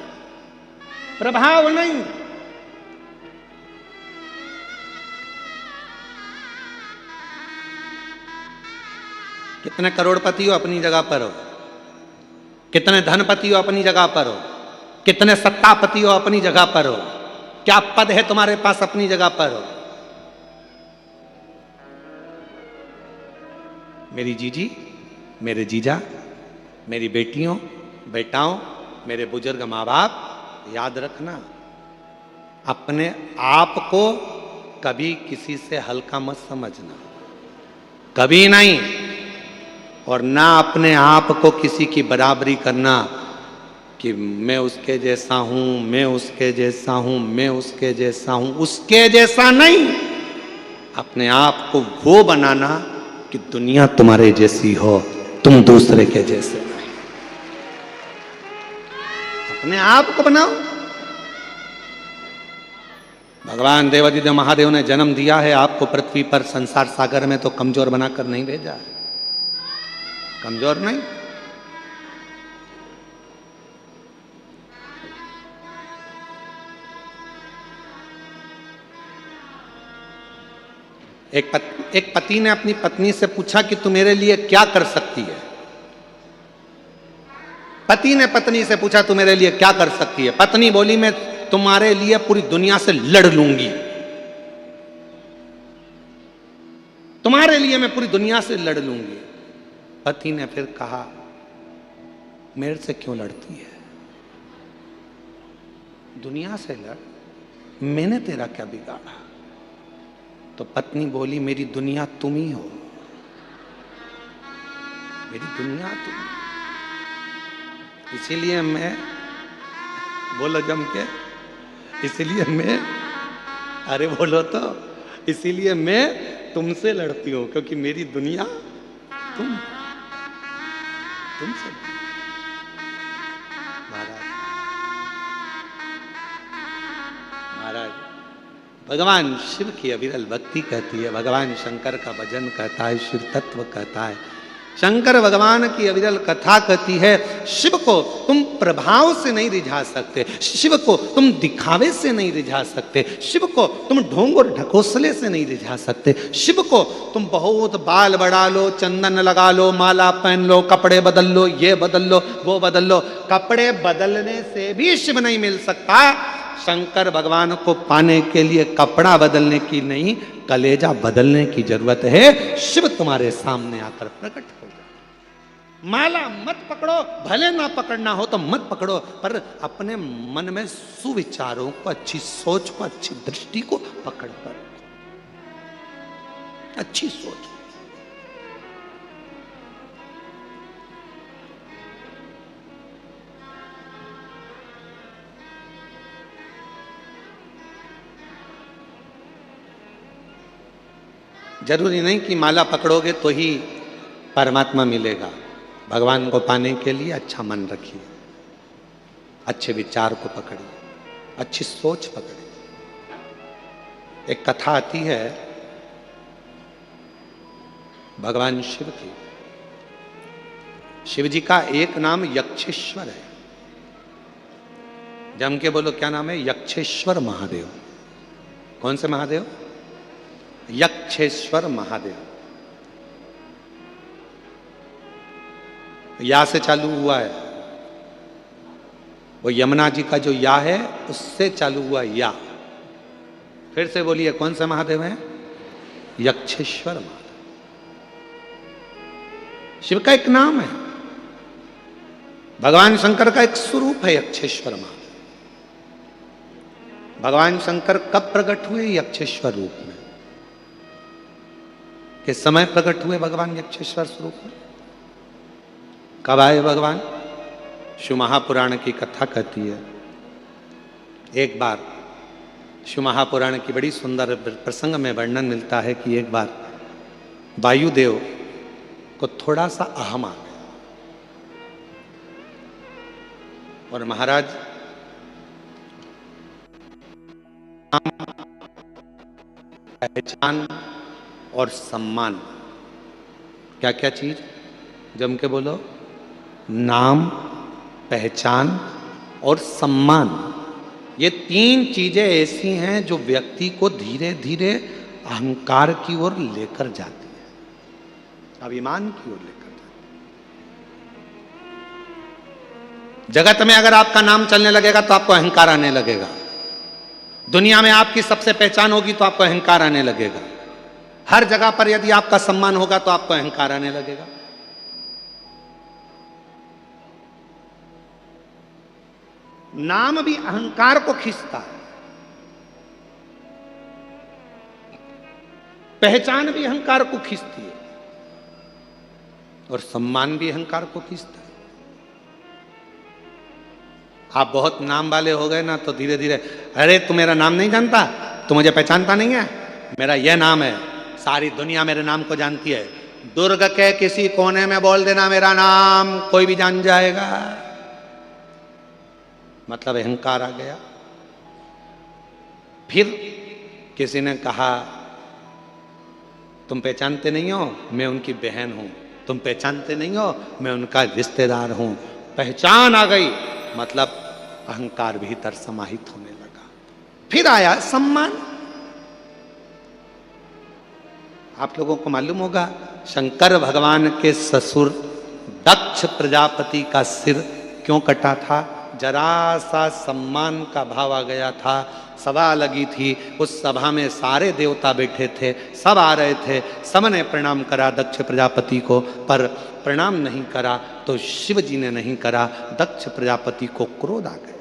प्रभाव नहीं। कितने करोड़पति हो अपनी जगह पर हो, कितने धनपति हो अपनी जगह पर हो, कितने सत्तापति हो अपनी जगह पर हो, क्या पद है तुम्हारे पास अपनी जगह पर हो। मेरी जीजी, मेरे जीजा, मेरी बेटियों बेटाओं, मेरे बुजुर्ग माँ बाप, याद रखना अपने आप को कभी किसी से हल्का मत समझना, कभी नहीं। और ना अपने आप को किसी की बराबरी करना कि मैं उसके जैसा हूं, मैं उसके जैसा हूं, मैं उसके जैसा हूं। उसके जैसा नहीं, अपने आप को वो बनाना कि दुनिया तुम्हारे जैसी हो, तुम दूसरे के जैसे नहीं। अपने आप को बनाओ। भगवान देवादिदेव महादेव ने जन्म दिया है आपको पृथ्वी पर, संसार सागर में, तो कमजोर बनाकर नहीं भेजा है, कमजोर नहीं। एक पति ने अपनी पत्नी से पूछा कि तू मेरे लिए क्या कर सकती है। पति ने पत्नी से पूछा तू मेरे लिए क्या कर सकती है। पत्नी बोली मैं तुम्हारे लिए पूरी दुनिया से लड़ लूंगी, तुम्हारे लिए मैं पूरी दुनिया से लड़ लूंगी। पति ने फिर कहा मेरे से क्यों लड़ती है, दुनिया से लड़, मैंने तेरा क्या बिगाड़ा। तो पत्नी बोली मेरी दुनिया तुम ही हो, मेरी दुनिया तुम, इसीलिए मैं, बोलो जम के, इसीलिए मैं, अरे बोलो तो, इसीलिए मैं तुमसे लड़ती हूं क्योंकि मेरी दुनिया तुमसे। महाराज भगवान शिव की अविरल भक्ति कहती है, भगवान शंकर का भजन कहता है, शिव तत्व कहता है, शंकर भगवान की अविरल कथा कहती है। शिव को तुम प्रभाव से नहीं रिझा सकते, शिव को तुम दिखावे से नहीं रिझा सकते, शिव को तुम ढोंग और ढकोसले से नहीं रिझा सकते। शिव को तुम बहुत बाल बढ़ा लो, चंदन लगा लो, माला पहन लो, कपड़े बदल लो, ये बदल लो, वो बदल लो, कपड़े बदलने से भी शिव नहीं मिल सकता। शंकर भगवान को पाने के लिए कपड़ा बदलने की नहीं, कलेजा बदलने की जरूरत है। शिव तुम्हारे सामने आकर प्रकट हो जाए। माला मत पकड़ो, भले ना पकड़ना हो तो मत पकड़ो, पर अपने मन में सुविचारों को, अच्छी सोच को, अच्छी दृष्टि को पकड़ कर, अच्छी सोच। जरूरी नहीं कि माला पकड़ोगे तो ही परमात्मा मिलेगा। भगवान को पाने के लिए अच्छा मन रखिए, अच्छे विचार को पकड़िए, अच्छी सोच पकड़िए। एक कथा आती है भगवान शिव की। शिव जी का एक नाम यक्षेश्वर है। जम के बोलो क्या नाम है? यक्षेश्वर महादेव। कौन से महादेव? यक्षेश्वर महादेव। या से चालू हुआ है, वो यमुना जी का जो या है उससे चालू हुआ या। फिर से बोलिए कौन से महादेव हैं? यक्षेश्वर महादेव। शिव का एक नाम है, भगवान शंकर का एक स्वरूप है यक्षेश्वर महादेव। भगवान शंकर कब प्रकट हुए? यक्षेश्वर रूप में। किस समय प्रकट हुए भगवान यक्षेश्वर स्वरूप में? कब आए भगवान? शिव महापुराण की कथा कहती है, एक बार शिव महापुराण की बड़ी सुंदर प्रसंग में वर्णन मिलता है कि एक बार वायुदेव को थोड़ा सा अहम आ गया और महाराज पहचान और सम्मान, क्या क्या चीज? जम के बोलो। नाम, पहचान और सम्मान, ये तीन चीजें ऐसी हैं जो व्यक्ति को धीरे धीरे अहंकार की ओर लेकर जाती है, अभिमान की ओर लेकर जाती है। जगत में अगर आपका नाम चलने लगेगा तो आपको अहंकार आने लगेगा। दुनिया में आपकी सबसे पहचान होगी तो आपको अहंकार आने लगेगा। हर जगह पर यदि आपका सम्मान होगा तो आपको अहंकार आने लगेगा। नाम भी अहंकार को खींचता है, पहचान भी अहंकार को खींचती है और सम्मान भी अहंकार को खींचता है। आप बहुत नाम वाले हो गए ना तो धीरे धीरे, अरे तू मेरा नाम नहीं जानता, तू मुझे पहचानता नहीं है, मेरा यह नाम है, सारी दुनिया मेरे नाम को जानती है। दुर्ग के किसी कोने में बोल देना मेरा नाम, कोई भी जान जाएगा। मतलब अहंकार आ गया। फिर किसी ने कहा तुम पहचानते नहीं हो, मैं उनकी बहन हूं। तुम पहचानते नहीं हो, मैं उनका रिश्तेदार हूं। पहचान आ गई, मतलब अहंकार भीतर समाहित होने लगा। फिर आया सम्मान। आप लोगों को मालूम होगा शंकर भगवान के ससुर दक्ष प्रजापति का सिर क्यों कटा था? जरा सा सम्मान का भाव आ गया था, सभा लगी थी, उस सभा में सारे देवता बैठे थे, सब आ रहे थे, सबने प्रणाम करा दक्ष प्रजापति को, पर प्रणाम नहीं करा तो शिव जी ने नहीं करा। दक्ष प्रजापति को क्रोध आ गया।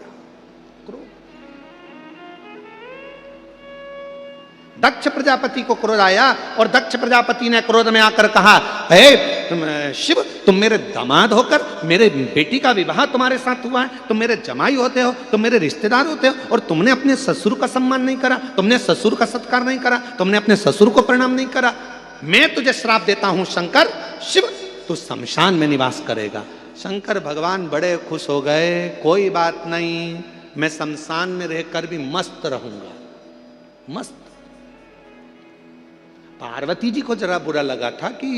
दक्ष प्रजापति को क्रोध आया और दक्ष प्रजापति ने क्रोध में आकर कहा, हे शिव, तुम मेरे दामाद होकर मेरे बेटी का विवाह तुम्हारे साथ हुआ है, तुम मेरे जमाई होते हो, तुम मेरे रिश्तेदार होते हो, और तुमने अपने ससुर का सम्मान नहीं करा, तुमने ससुर का सत्कार नहीं करा, तुमने अपने ससुर को प्रणाम नहीं करा। मैं तुझे श्राप देता हूं शंकर, शिव, तू शमशान में निवास करेगा। शंकर भगवान बड़े खुश हो गए, कोई बात नहीं, मैं शमशान में रहकर भी मस्त रहूंगा, मस्त। पार्वती जी को जरा बुरा लगा था कि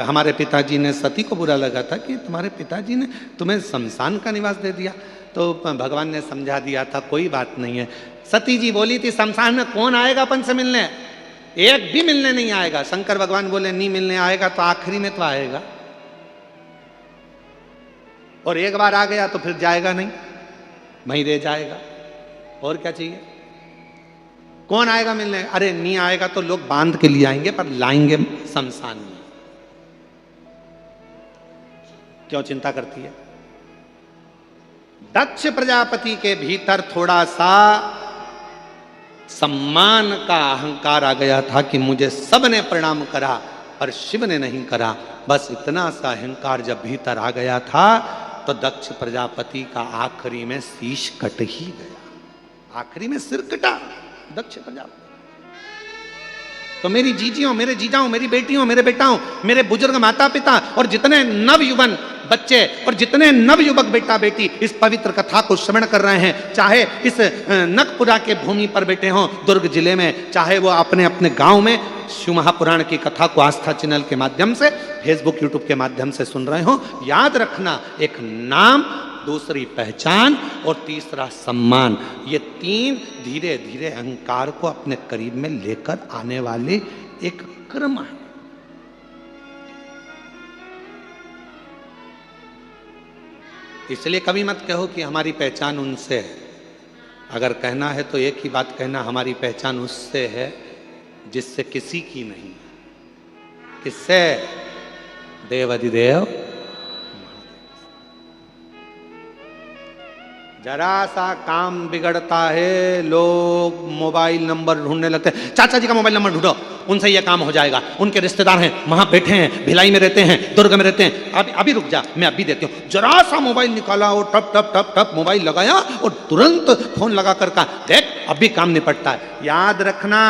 हमारे पिताजी ने, सती को बुरा लगा था कि तुम्हारे पिताजी ने तुम्हें शमशान का निवास दे दिया, तो भगवान ने समझा दिया था कोई बात नहीं है। सती जी बोली थी शमशान में कौन आएगा अपन से मिलने, एक भी मिलने नहीं आएगा। शंकर भगवान बोले नहीं मिलने आएगा तो आखिरी में तो आएगा, और एक बार आ गया तो फिर जाएगा नहीं, वहीं रह जाएगा, और क्या चाहिए। कौन आएगा मिलने? अरे नहीं आएगा तो लोग बांध के लिए आएंगे, पर लाएंगे शमशान में। क्यों चिंता करती है? दक्ष प्रजापति के भीतर थोड़ा सा सम्मान का अहंकार आ गया था कि मुझे सबने प्रणाम करा पर शिव ने नहीं करा। बस इतना सा अहंकार जब भीतर आ गया था तो दक्ष प्रजापति का आखिरी में शीश कट ही गया, आखिरी में सिर कटा दक्ष प्रजापति। तो मेरी जीजियों, मेरे जीजाओं, मेरी बेटियों, मेरे बेटाओं, मेरे बुजुर्ग माता पिता और जितने नवयुवन बच्चे और जितने नवयुवक बेटा बेटी इस पवित्र कथा को श्रवण कर रहे हैं, चाहे इस नखपुरा के भूमि पर बैठे हों दुर्ग जिले में, चाहे वो अपने अपने गांव में शिव महापुराण की कथा को आस्था चैनल के माध्यम से, फेसबुक यूट्यूब के माध्यम से सुन रहे हो, याद रखना एक नाम, दूसरी पहचान और तीसरा सम्मान, ये तीन धीरे धीरे अहंकार को अपने करीब में लेकर आने वाले एक क्रम है। इसलिए कभी मत कहो कि हमारी पहचान उनसे है। अगर कहना है तो एक ही बात कहना, हमारी पहचान उससे है जिससे किसी की नहीं। किससे? देव अधिदेव। जरा सा काम बिगड़ता है, लोग मोबाइल नंबर ढूंढने लगते हैं, चाचा जी का मोबाइल नंबर ढूंढो, उनसे ये काम हो जाएगा, उनके रिश्तेदार हैं, वहां बैठे हैं, भिलाई में रहते हैं, दुर्ग में रहते हैं, अभी रुक जा, मैं अभी देती हूँ। जरा सा मोबाइल निकाला और टप टप टप टप मोबाइल लगाया और तुरंत फोन लगा कर कहा, देख अभी काम निपटता है। याद रखना,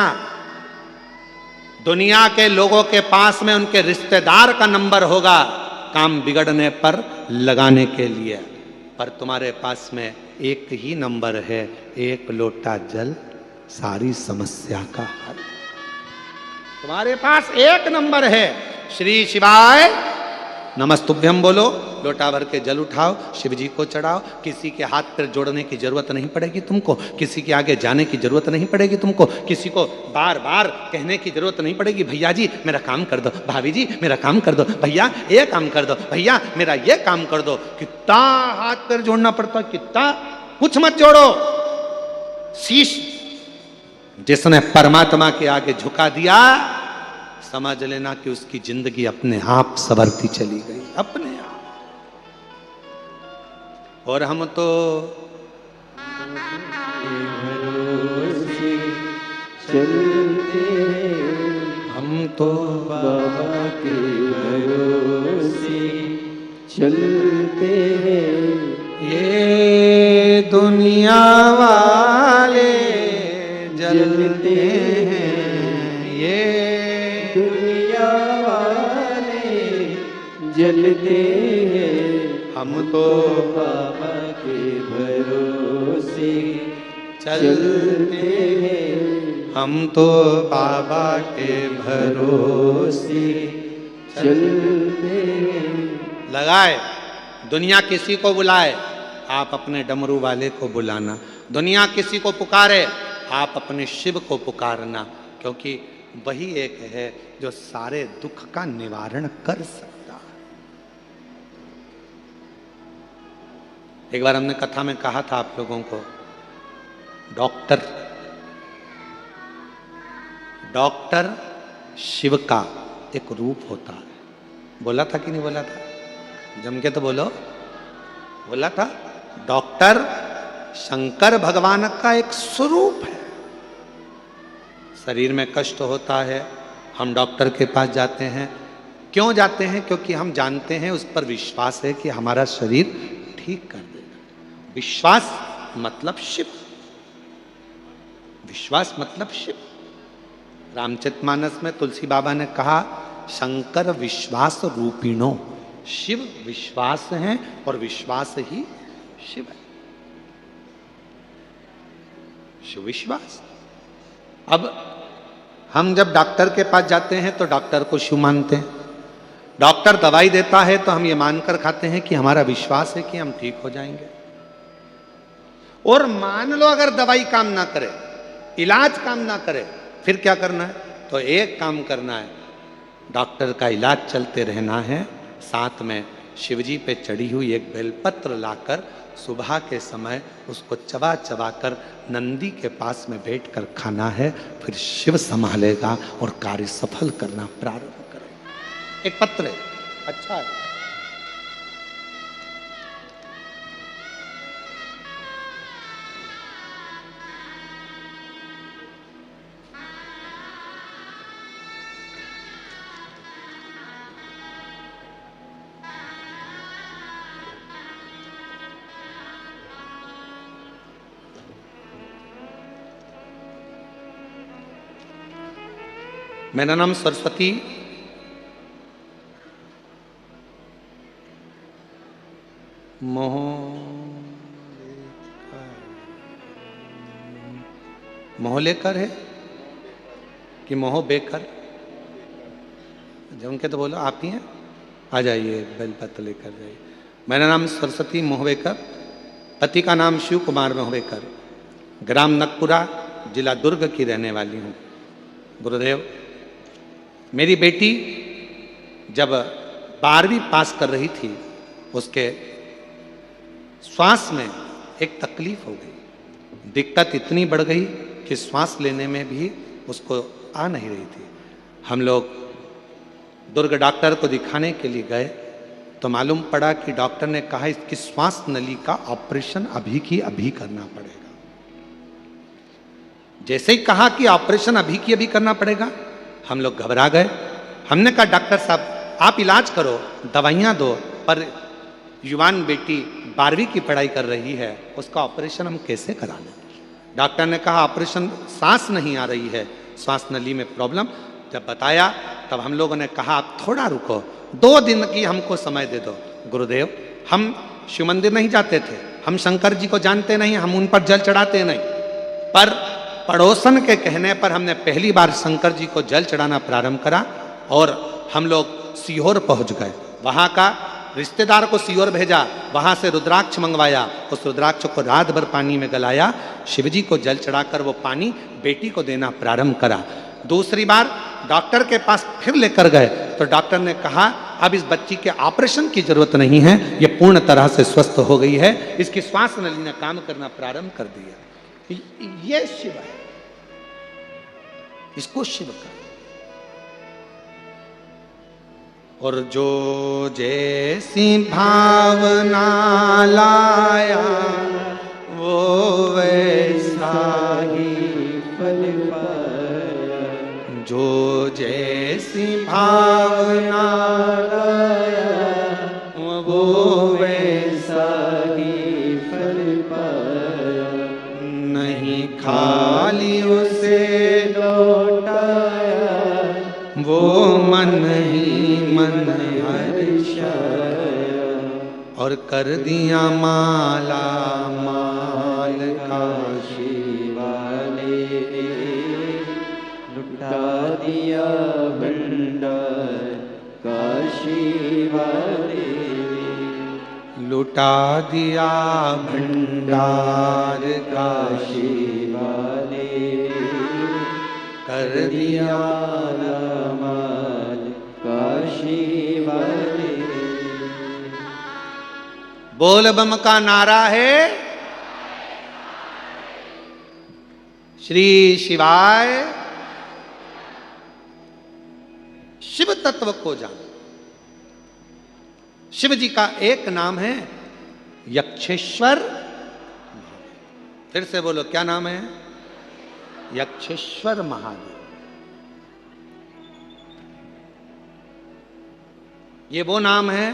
दुनिया के लोगों के पास में उनके रिश्तेदार का नंबर होगा काम बिगड़ने पर लगाने के लिए, पर तुम्हारे पास में एक ही नंबर है, एक लोटा जल, सारी समस्या का हल। तुम्हारे पास एक नंबर है, श्री शिवाय नमस्तुभ्यम बोलो, लोटा भर के जल उठाओ, शिव जी को चढ़ाओ। किसी के हाथ पैर जोड़ने की जरूरत नहीं पड़ेगी तुमको, किसी के आगे जाने की जरूरत नहीं पड़ेगी तुमको, किसी को बार बार कहने की जरूरत नहीं पड़ेगी, भैया जी मेरा काम कर दो, भाभी जी मेरा काम कर दो, भैया ये काम कर दो, भैया मेरा ये काम कर दो। कितना हाथ पैर जोड़ना पड़ता है, कितना। कुछ मत जोड़ो, शीश जिसने परमात्मा के आगे झुका दिया, समझ लेना कि उसकी जिंदगी अपने आप संवरती चली गई, अपने आप। और हम तो भरोसे चलते हैं, हम तो बाबा के भरोसे चलते हैं। ये दुनिया वाले जलते हैं, ये दुनिया वाले जलते हैं, हम तो बाबा के भरोसे चलते हैं, हम तो बाबा के भरोसे चलते हैं। लगाए। दुनिया किसी को बुलाए, आप अपने डमरू वाले को बुलाना। दुनिया किसी को पुकारे, आप अपने शिव को पुकारना, क्योंकि वही एक है जो सारे दुख का निवारण कर सकता है। एक बार हमने कथा में कहा था आप लोगों को, डॉक्टर शिव का एक रूप होता है। बोला था कि नहीं बोला था? जम के तो बोलो। बोला था डॉक्टर शंकर भगवान का एक स्वरूप है। शरीर में कष्ट होता है, हम डॉक्टर के पास जाते हैं। क्यों जाते हैं? क्योंकि हम जानते हैं, उस पर विश्वास है कि हमारा शरीर ठीक कर देगा। विश्वास मतलब शिव, विश्वास मतलब शिव। रामचरितमानस में तुलसी बाबा ने कहा, शंकर विश्वास रूपिणो, शिव विश्वास है और विश्वास ही शिव है। शिव विश्वास। अब हम जब डॉक्टर के पास जाते हैं तो डॉक्टर को शिव मानते हैं। डॉक्टर दवाई देता है तो हम ये मानकर खाते हैं कि हमारा विश्वास है कि हम ठीक हो जाएंगे। और मान लो अगर दवाई काम ना करे, इलाज काम ना करे, फिर क्या करना है? तो एक काम करना है, डॉक्टर का इलाज चलते रहना है, साथ में शिवजी पे चढ़ी हुई एक बेलपत्र लाकर सुबह के समय उसको चबा चबा कर नंदी के पास में बैठकर खाना है। फिर शिव संभालेगा और कार्य सफल करना प्रारंभ करेगा। एक पत्र है, अच्छा है। मेरा नाम सरस्वती मोहलेकर है कि मोह बेकर? जब उनके तो बोलो, आप ही हैं, आ जाइए, बेलपत्र लेकर जाइए। मेरा नाम सरस्वती मोहवेकर, पति का नाम शिव कुमार मोहवेकर, ग्राम नकपुरा, जिला दुर्ग की रहने वाली हूँ। गुरुदेव, मेरी बेटी जब 12वीं पास कर रही थी, उसके श्वास में एक तकलीफ हो गई। दिक्कत इतनी बढ़ गई कि श्वास लेने में भी उसको आ नहीं रही थी। हम लोग दुर्ग डॉक्टर को दिखाने के लिए गए तो मालूम पड़ा कि डॉक्टर ने कहा इसकी श्वास नली का ऑपरेशन अभी की अभी करना पड़ेगा। जैसे ही कहा कि ऑपरेशन अभी की अभी करना पड़ेगा, हम लोग घबरा गए। हमने कहा डॉक्टर साहब आप इलाज करो, दवाइयाँ दो, पर युवान बेटी 12वीं की पढ़ाई कर रही है, उसका ऑपरेशन हम कैसे करा लें? डॉक्टर ने कहा ऑपरेशन, सांस नहीं आ रही है, श्वास नली में प्रॉब्लम। जब बताया तब हम लोगों ने कहा आप थोड़ा रुको, 2 दिन की हमको समय दे दो। गुरुदेव, हम शिव मंदिर नहीं जाते थे, हम शंकर जी को जानते नहीं, हम उन पर जल चढ़ाते नहीं, पर पड़ोसन के कहने पर हमने पहली बार शंकर जी को जल चढ़ाना प्रारंभ करा और हम लोग सीहोर पहुंच गए। वहां का रिश्तेदार को सीहोर भेजा, वहां से रुद्राक्ष मंगवाया, उस रुद्राक्ष को रात भर पानी में गलाया, शिवजी को जल चढ़ाकर वो पानी बेटी को देना प्रारंभ करा। दूसरी बार डॉक्टर के पास फिर लेकर गए तो डॉक्टर ने कहा अब इस बच्ची के ऑपरेशन की जरूरत नहीं है, ये पूर्ण तरह से स्वस्थ हो गई है, इसकी श्वास नली ने काम करना प्रारंभ कर दिया। ये शिव है, इसको शिव का। और जो जैसी भावना लाया वो वैसा ही फल पाया, जो जैसी भावना लाया वो वैसा ही फल पाया, नहीं खाली उसे लौटाया वो मन ही मन हर्षाया, और कर दिया माला माल काशी वाले लुटा दिया भंडार काशी वाले, लुटा दिया भंडार काशी वाले, कर दिया माल काशी वाले। बोल बम का नारा है श्री शिवाय, शिव तत्व को जान। शिव जी का एक नाम है यक्षेश्वर। फिर से बोलो, क्या नाम है? यक्षेश्वर महादेव। ये वो नाम है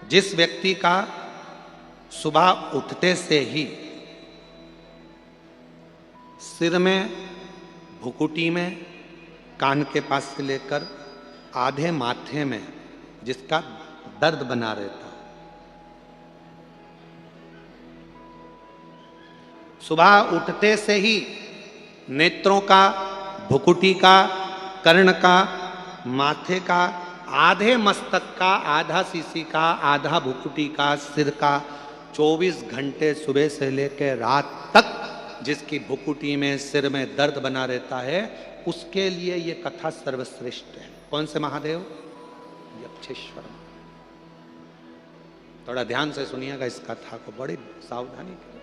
जिस व्यक्ति का सुबह उठते से ही सिर में, भुकुटी में, कान के पास से लेकर आधे माथे में जिसका दर्द बना रहता, सुबह उठते से ही नेत्रों का, भुकुटी का, कर्ण का, माथे का, आधे मस्तक का, आधा सीसी का, आधा भुकुटी का, सिर का, 24 घंटे सुबह से लेकर रात तक जिसकी भुकुटी में, सिर में दर्द बना रहता है, उसके लिए ये कथा सर्वश्रेष्ठ है। कौन से महादेव? यक्षेश्वर। थोड़ा ध्यान से सुनिएगा इस कथा को, बड़ी सावधानी करें।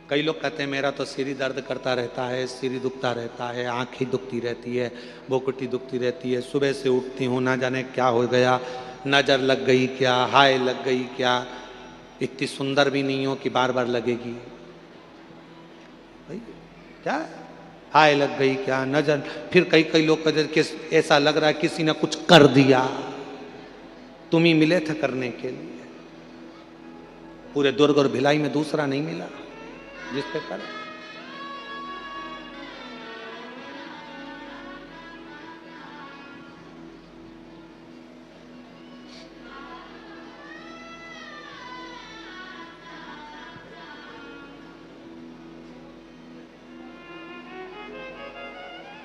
कई लोग कहते हैं मेरा तो सिर ही दर्द करता रहता है, सिर ही दुखता रहता है, आंखें दुखती रहती है, भुकुटी दुखती रहती है, सुबह से उठती हूँ ना जाने क्या हो गया, नजर लग गई क्या, हाय लग गई क्या, इतनी सुंदर भी नहीं हो कि बार बार लगेगी। भाई क्या हाय लग गई क्या, नजर। फिर कई लोग कहते कि ऐसा लग रहा है किसी ने कुछ कर दिया, तुम ही मिले थे करने के लिए, पूरे दुर्ग और भिलाई में दूसरा नहीं मिला जिस पे कर।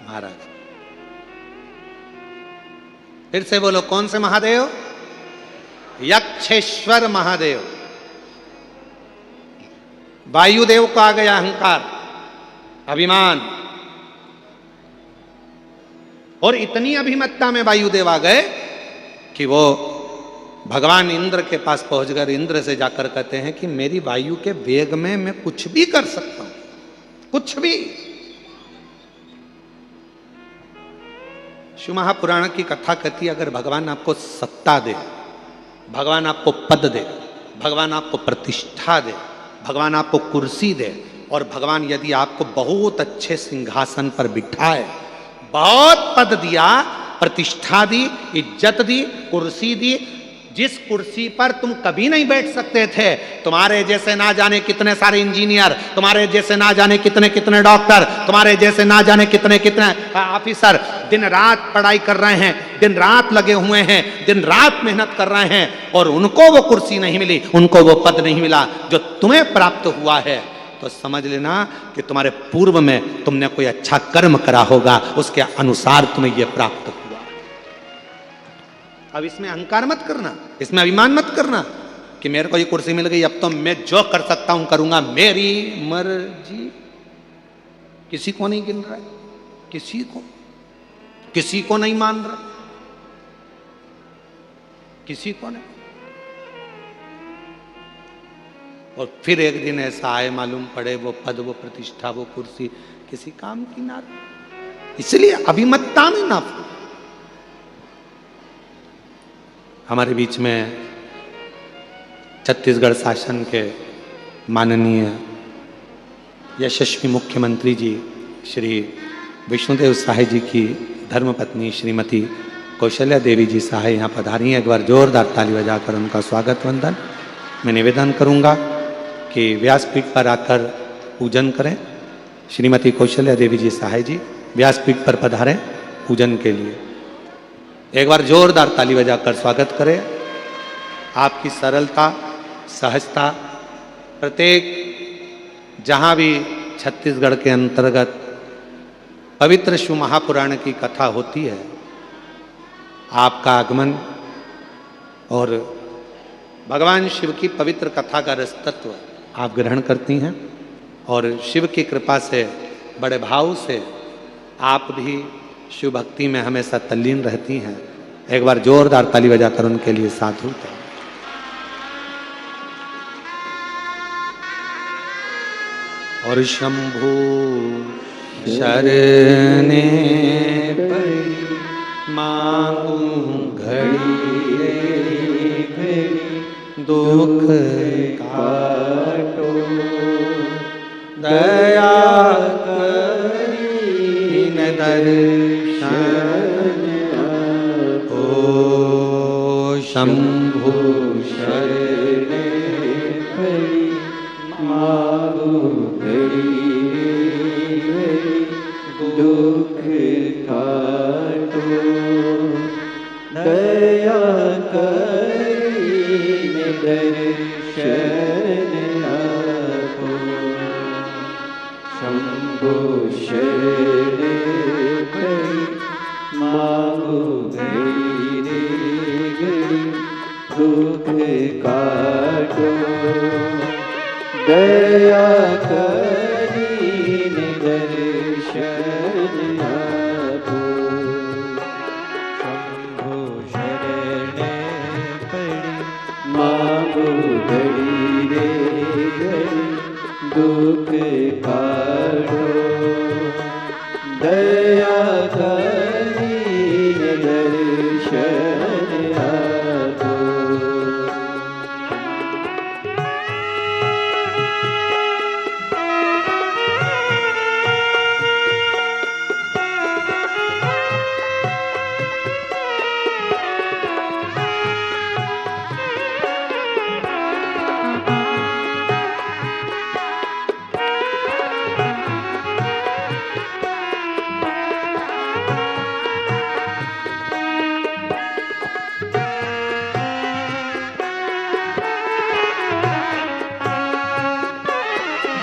महाराज फिर से बोलो, कौन से महादेव? यक्षेश्वर महादेव। वायुदेव को आ गया अहंकार, अभिमान, और इतनी अभिमत्ता में वायुदेव आ गए कि वो भगवान इंद्र के पास पहुंचकर इंद्र से जाकर कहते हैं कि मेरी वायु के वेग में मैं कुछ भी कर सकता हूं, कुछ भी। शिव महापुराण की कथा कहती है अगर भगवान आपको सत्ता दे, भगवान आपको पद दे, भगवान आपको प्रतिष्ठा दे, भगवान आपको कुर्सी दे, और भगवान यदि आपको बहुत अच्छे सिंहासन पर बिठाए, बहुत पद दिया, प्रतिष्ठा दी, इज्जत दी, कुर्सी दी, जिस कुर्सी पर तुम कभी नहीं बैठ सकते थे, तुम्हारे जैसे ना जाने कितने सारे इंजीनियर, तुम्हारे जैसे ना जाने कितने कितने डॉक्टर, तुम्हारे जैसे ना जाने कितने कितने ऑफिसर दिन रात पढ़ाई कर रहे हैं, दिन रात लगे हुए हैं, दिन रात मेहनत कर रहे हैं, और उनको वो कुर्सी नहीं मिली, उनको वो पद नहीं मिला जो तुम्हें प्राप्त हुआ है, तो समझ लेना कि तुम्हारे पूर्व में तुमने कोई अच्छा कर्म करा होगा, उसके अनुसार तुम्हें यह प्राप्त हुआ। अब इसमें अहंकार मत करना, इसमें अभिमान मत करना कि मेरे को ये कुर्सी मिल गई, अब तो मैं जो कर सकता हूं करूंगा, मेरी मर्जी। किसी को नहीं गिन रहा है, किसी को नहीं मान रहा, किसी को नहीं। और फिर एक दिन ऐसा आए मालूम पड़े वो पद, वो प्रतिष्ठा, वो कुर्सी किसी काम की ना। इसलिए अभिमत्ता में ना। हमारे बीच में छत्तीसगढ़ शासन के माननीय यशस्वी मुख्यमंत्री जी श्री विष्णुदेव सहाय जी की धर्मपत्नी श्रीमती कौशल्या देवी जी सहाय यहाँ पधारी हैं। एक बार जोरदार ताली बजाकर उनका स्वागत वंदन मैं निवेदन करूँगा कि व्यासपीठ पर आकर पूजन करें। श्रीमती कौशल्या देवी जी सहाय जी व्यासपीठ पर पधारें पूजन के लिए। एक बार जोरदार ताली बजाकर स्वागत करें। आपकी सरलता, सहजता, प्रत्येक जहाँ भी छत्तीसगढ़ के अंतर्गत पवित्र शिव महापुराण की कथा होती है, आपका आगमन और भगवान शिव की पवित्र कथा का रस तत्व आप ग्रहण करती हैं और शिव की कृपा से बड़े भाव से आप भी शिव भक्ति में हमेशा तल्लीन रहती हैं। एक बार जोरदार ताली बजाकर उनके लिए साधु करें। और शंभु शरणे पड़ी मांगू घड़ी रे घड़ी दुख काटो दया करी न दर्शन ओ शंभु शरणे पड़ी मांगू घड़ी घड़ी दुख काटो दया करी दर्शन आपो शंभो शरणे पड़ी मांगो घड़ी रे घड़ी दुख काटो दया करी दर्शन आपो शंभो शरणे पड़ी मांगो घड़ी रे घड़ी दुख काटो दया करी दर्शन आपो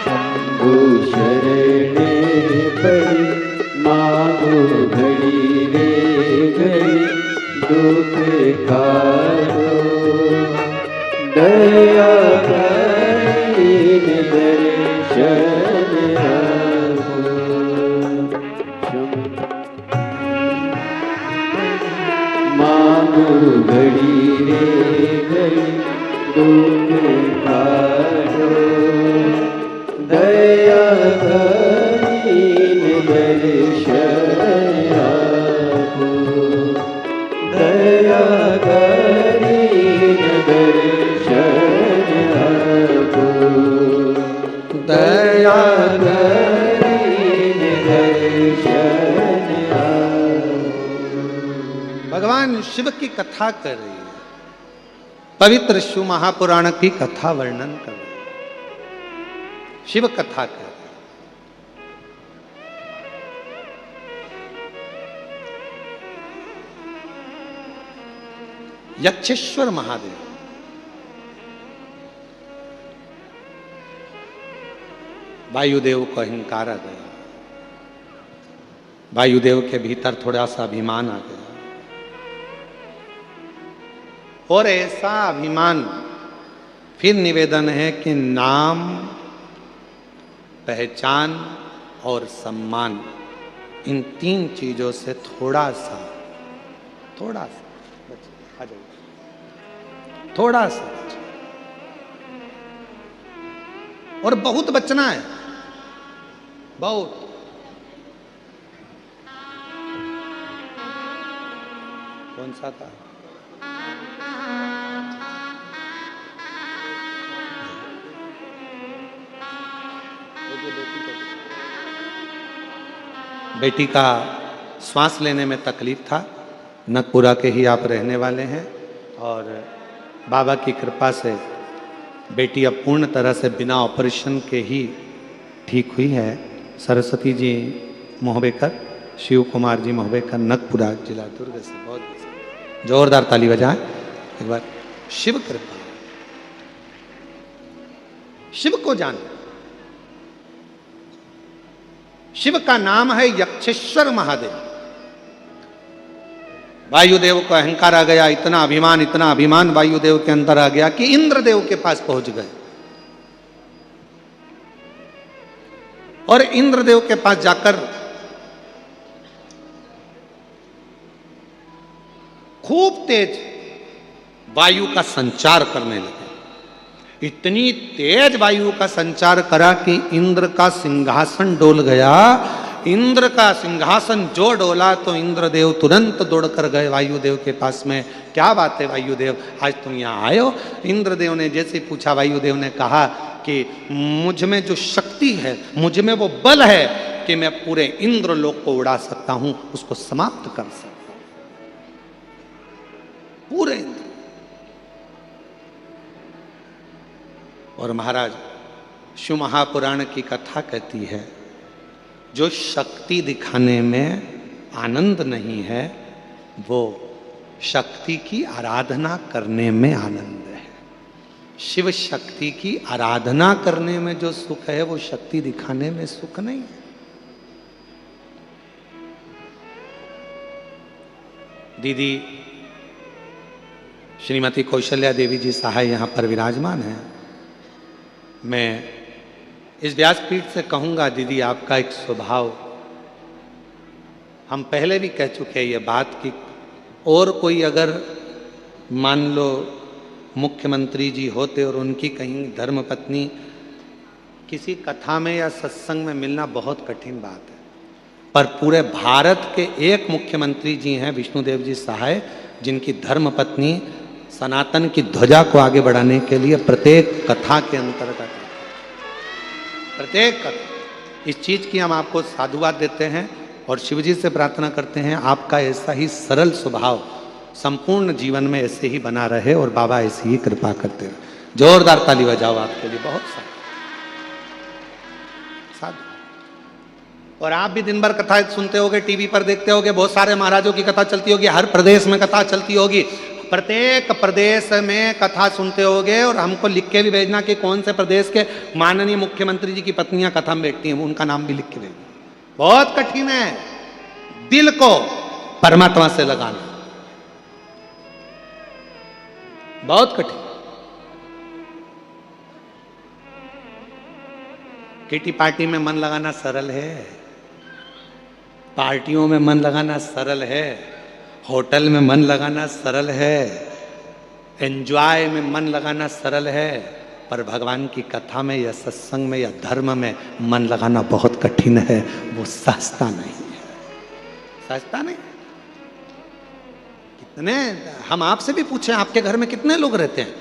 शंभु शरणे पड़ी मांगो घड़ी रे घड़ी दुख काटो दया करी दर्शन आपो मांगो घड़ी रे घड़ी दुख काटो दया करी दर्शन आपो दया करी दर्शन आपो दया करी दर्शन आपो। भगवान शिव की कथा कर रही है, पवित्र शिव महापुराण की कथा वर्णन कर रही है, शिव कथा कर रही है। यक्षेश्वर महादेव वायुदेव को अहंकार आ गया, वायुदेव के भीतर थोड़ा सा अभिमान आ गया और ऐसा अभिमान फिर निवेदन है कि नाम, पहचान और सम्मान, इन तीन चीजों से थोड़ा सा आ जाइए, थोड़ा सा और बहुत बचना है, बहुत। कौन सा था? बेटी का श्वास लेने में तकलीफ था, नगपुरा के ही आप रहने वाले हैं और बाबा की कृपा से बेटी अब पूर्ण तरह से बिना ऑपरेशन के ही ठीक हुई है। सरस्वती जी मोहबेकर, शिव कुमार जी मोहबेकर, नगपुरा जिला दुर्ग से। बहुत जोरदार ताली बजाएं एक बार। शिव कृपा, शिव को जान। शिव का नाम है यक्षेश्वर महादेव। वायुदेव को अहंकार आ गया, इतना अभिमान वायुदेव के अंदर आ गया कि इंद्रदेव के पास पहुंच गए। और इंद्रदेव के पास जाकर खूब तेज वायु का संचार करने लगे। इतनी तेज वायु का संचार करा कि इंद्र का सिंहासन डोल गया। इंद्र का सिंहासन जो डोला तो इंद्रदेव तुरंत दौड़कर गए वायुदेव के पास में। क्या बात है वायुदेव, आज तुम यहाँ आए हो? इंद्रदेव ने जैसे पूछा, वायुदेव ने कहा कि मुझ में जो शक्ति है, मुझ में वो बल है कि मैं पूरे इंद्रलोक को उड़ा सकता हूं, उसको समाप्त कर सकता हूं, पूरे इंद्र। और महाराज, शिव महापुराण की कथा कहती है, जो शक्ति दिखाने में आनंद नहीं है, वो शक्ति की आराधना करने में आनंद है। शिव शक्ति की आराधना करने में जो सुख है, वो शक्ति दिखाने में सुख नहीं है। दीदी श्रीमती कौशल्या देवी जी सहाय यहां पर विराजमान है। मैं इस व्यासपीठ से कहूंगा, दीदी आपका एक स्वभाव, हम पहले भी कह चुके हैं ये बात कि और कोई अगर मान लो मुख्यमंत्री जी होते और उनकी कहीं धर्मपत्नी किसी कथा में या सत्संग में मिलना बहुत कठिन बात है, पर पूरे भारत के एक मुख्यमंत्री जी हैं विष्णुदेव जी सहाय, जिनकी धर्मपत्नी सनातन की ध्वजा को आगे बढ़ाने के लिए प्रत्येक कथा के अंतर्गत, प्रत्येक कथा, इस चीज की हम आपको साधुवाद देते हैं और शिवजी से प्रार्थना करते हैं आपका ऐसा ही सरल स्वभाव संपूर्ण जीवन में ऐसे ही बना रहे और बाबा ऐसी ही कृपा करते रहे। जोरदार ताली बजाओ आपके लिए, बहुत साधु। और आप भी दिन भर कथा सुनते होगे, टीवी पर देखते होगे, बहुत सारे महाराजों की कथा चलती होगी, हर प्रदेश में कथा चलती होगी, प्रत्येक प्रदेश में कथा सुनते होगे। और हमको लिख के भी भेजना कि कौन से प्रदेश के माननीय मुख्यमंत्री जी की पत्नियां कथा में बैठती हैं, उनका नाम भी लिख के भेजना। बहुत कठिन है दिल को परमात्मा से लगाना, बहुत कठिन। किटी पार्टी में मन लगाना सरल है, पार्टियों में मन लगाना सरल है, होटल में मन लगाना सरल है, एंजॉय में मन लगाना सरल है, पर भगवान की कथा में या सत्संग में या धर्म में मन लगाना बहुत कठिन है। वो सस्ता नहीं है, सस्ता नहीं। कितने, हम आपसे भी पूछें, आपके घर में कितने लोग रहते हैं?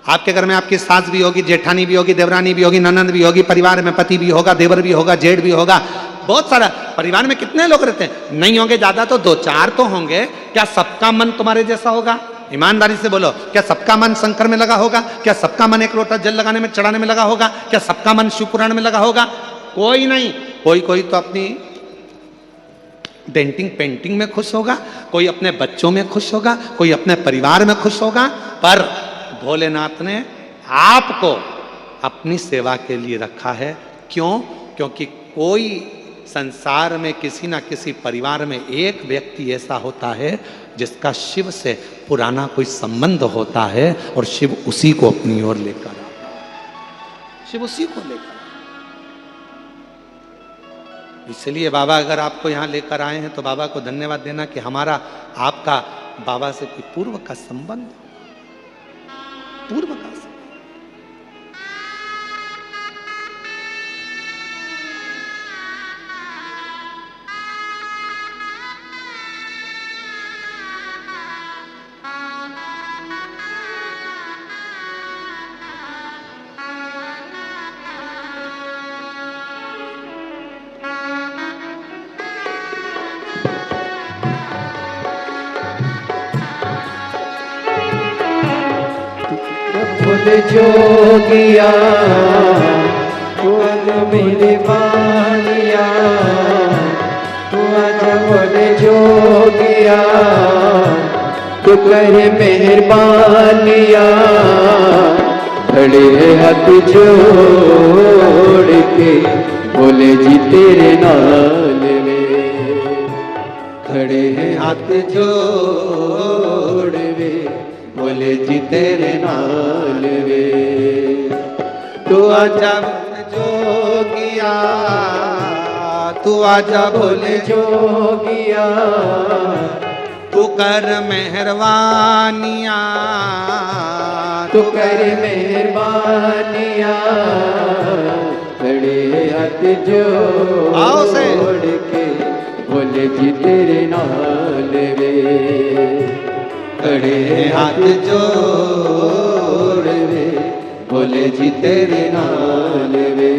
आपके घर में आपकी सास भी होगी, जेठानी भी होगी, देवरानी भी होगी, ननंद भी होगी, परिवार में पति भी होगा, देवर भी होगा, जेठ भी होगा, बहुत सारा। परिवार में कितने लोग रहते हैं? नहीं होंगे ज्यादा तो 2-4 तो होंगे। क्या सबका मन तुम्हारे जैसा होगा? ईमानदारी से बोलो, क्या सबका मन शंकर में लगा होगा? क्या सबका मन एक लोटा जल लगाने में, चढ़ाने में लगा होगा? क्या सबका मन शिव पुराण में लगा होगा? कोई नहीं। कोई तो अपनी डेंटिंग पेंटिंग में खुश होगा, कोई अपने बच्चों में खुश होगा, कोई अपने परिवार में खुश होगा। पर भोलेनाथ ने आपको अपनी सेवा के लिए रखा है। क्यों? क्योंकि कोई संसार में किसी ना किसी परिवार में एक व्यक्ति ऐसा होता है जिसका शिव से पुराना कोई संबंध होता है और शिव उसी को अपनी ओर लेकर आता है, शिव उसी को लेकर। इसलिए बाबा अगर आपको यहाँ लेकर आए हैं तो बाबा को धन्यवाद देना कि हमारा आपका बाबा से कोई पूर्व का संबंध, पूर्व का संबंध। जोगिया तू अज मेरे बानिया, तू अज बोले जोगिया तू करे मेहरबानिया। खड़े हाथ जोड़ के बोले जी तेरे नाल वे, खड़े हैं हाथ जोड़ वे बोले जी तेरे नाल वे तू आजा जोगिया, तू आजा बोले जोगिया तू कर मेहरबानिया, तू कर मेहरबानिया खड़े हाथ आओ से। जोड़ के बोले जी तेरे नाल वे खड़े हाथ जोड़ वे बोले जी तेरे नाल वे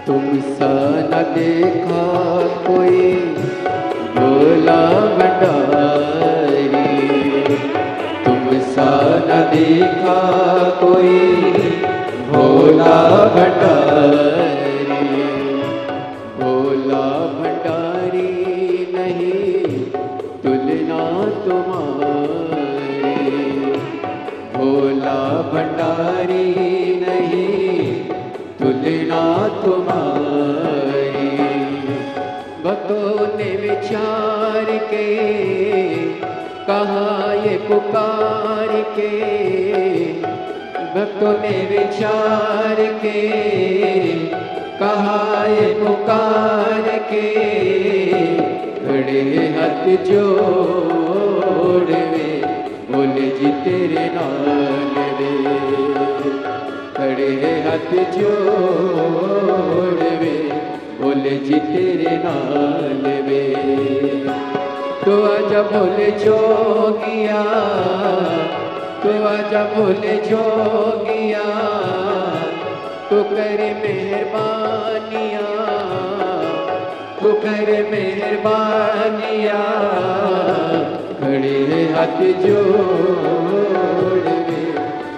तुमसा न देखा कोई भोला भंडारी, तुमसा न देखा कोई भोला भंडारी, भोला भंडारी नहीं तुलना तुम्हारी, भोला भंडारी नहीं तुलना तुम्हारी। भक्तों ने विचार के कहा ये पुकार के, भक्तों ने विचार के कहा ये पुकार के, खड़े हाथ जोड़ वे बोले जी तेरे नाल वे, खड़े हाथ जोड़ वे बोले जी तेरे नाल वे। तो आजा बोले जोगिया, तो आजा बोले जोगिया, तो करे मेहरबानिया, तो करे मेहरबानिया, खड़े हाथ जोड़ वे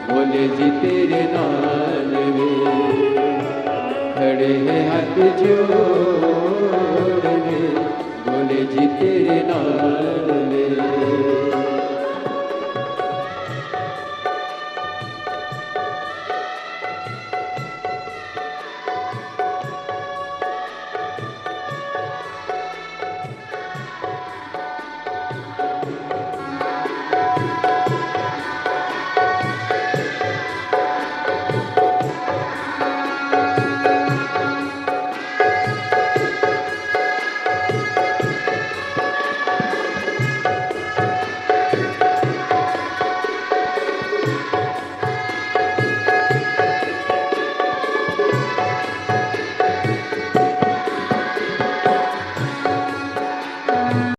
बोले जी तेरे नाल वे, खड़े हाथ जोड़ वे बोले जी तेरे नाल वे।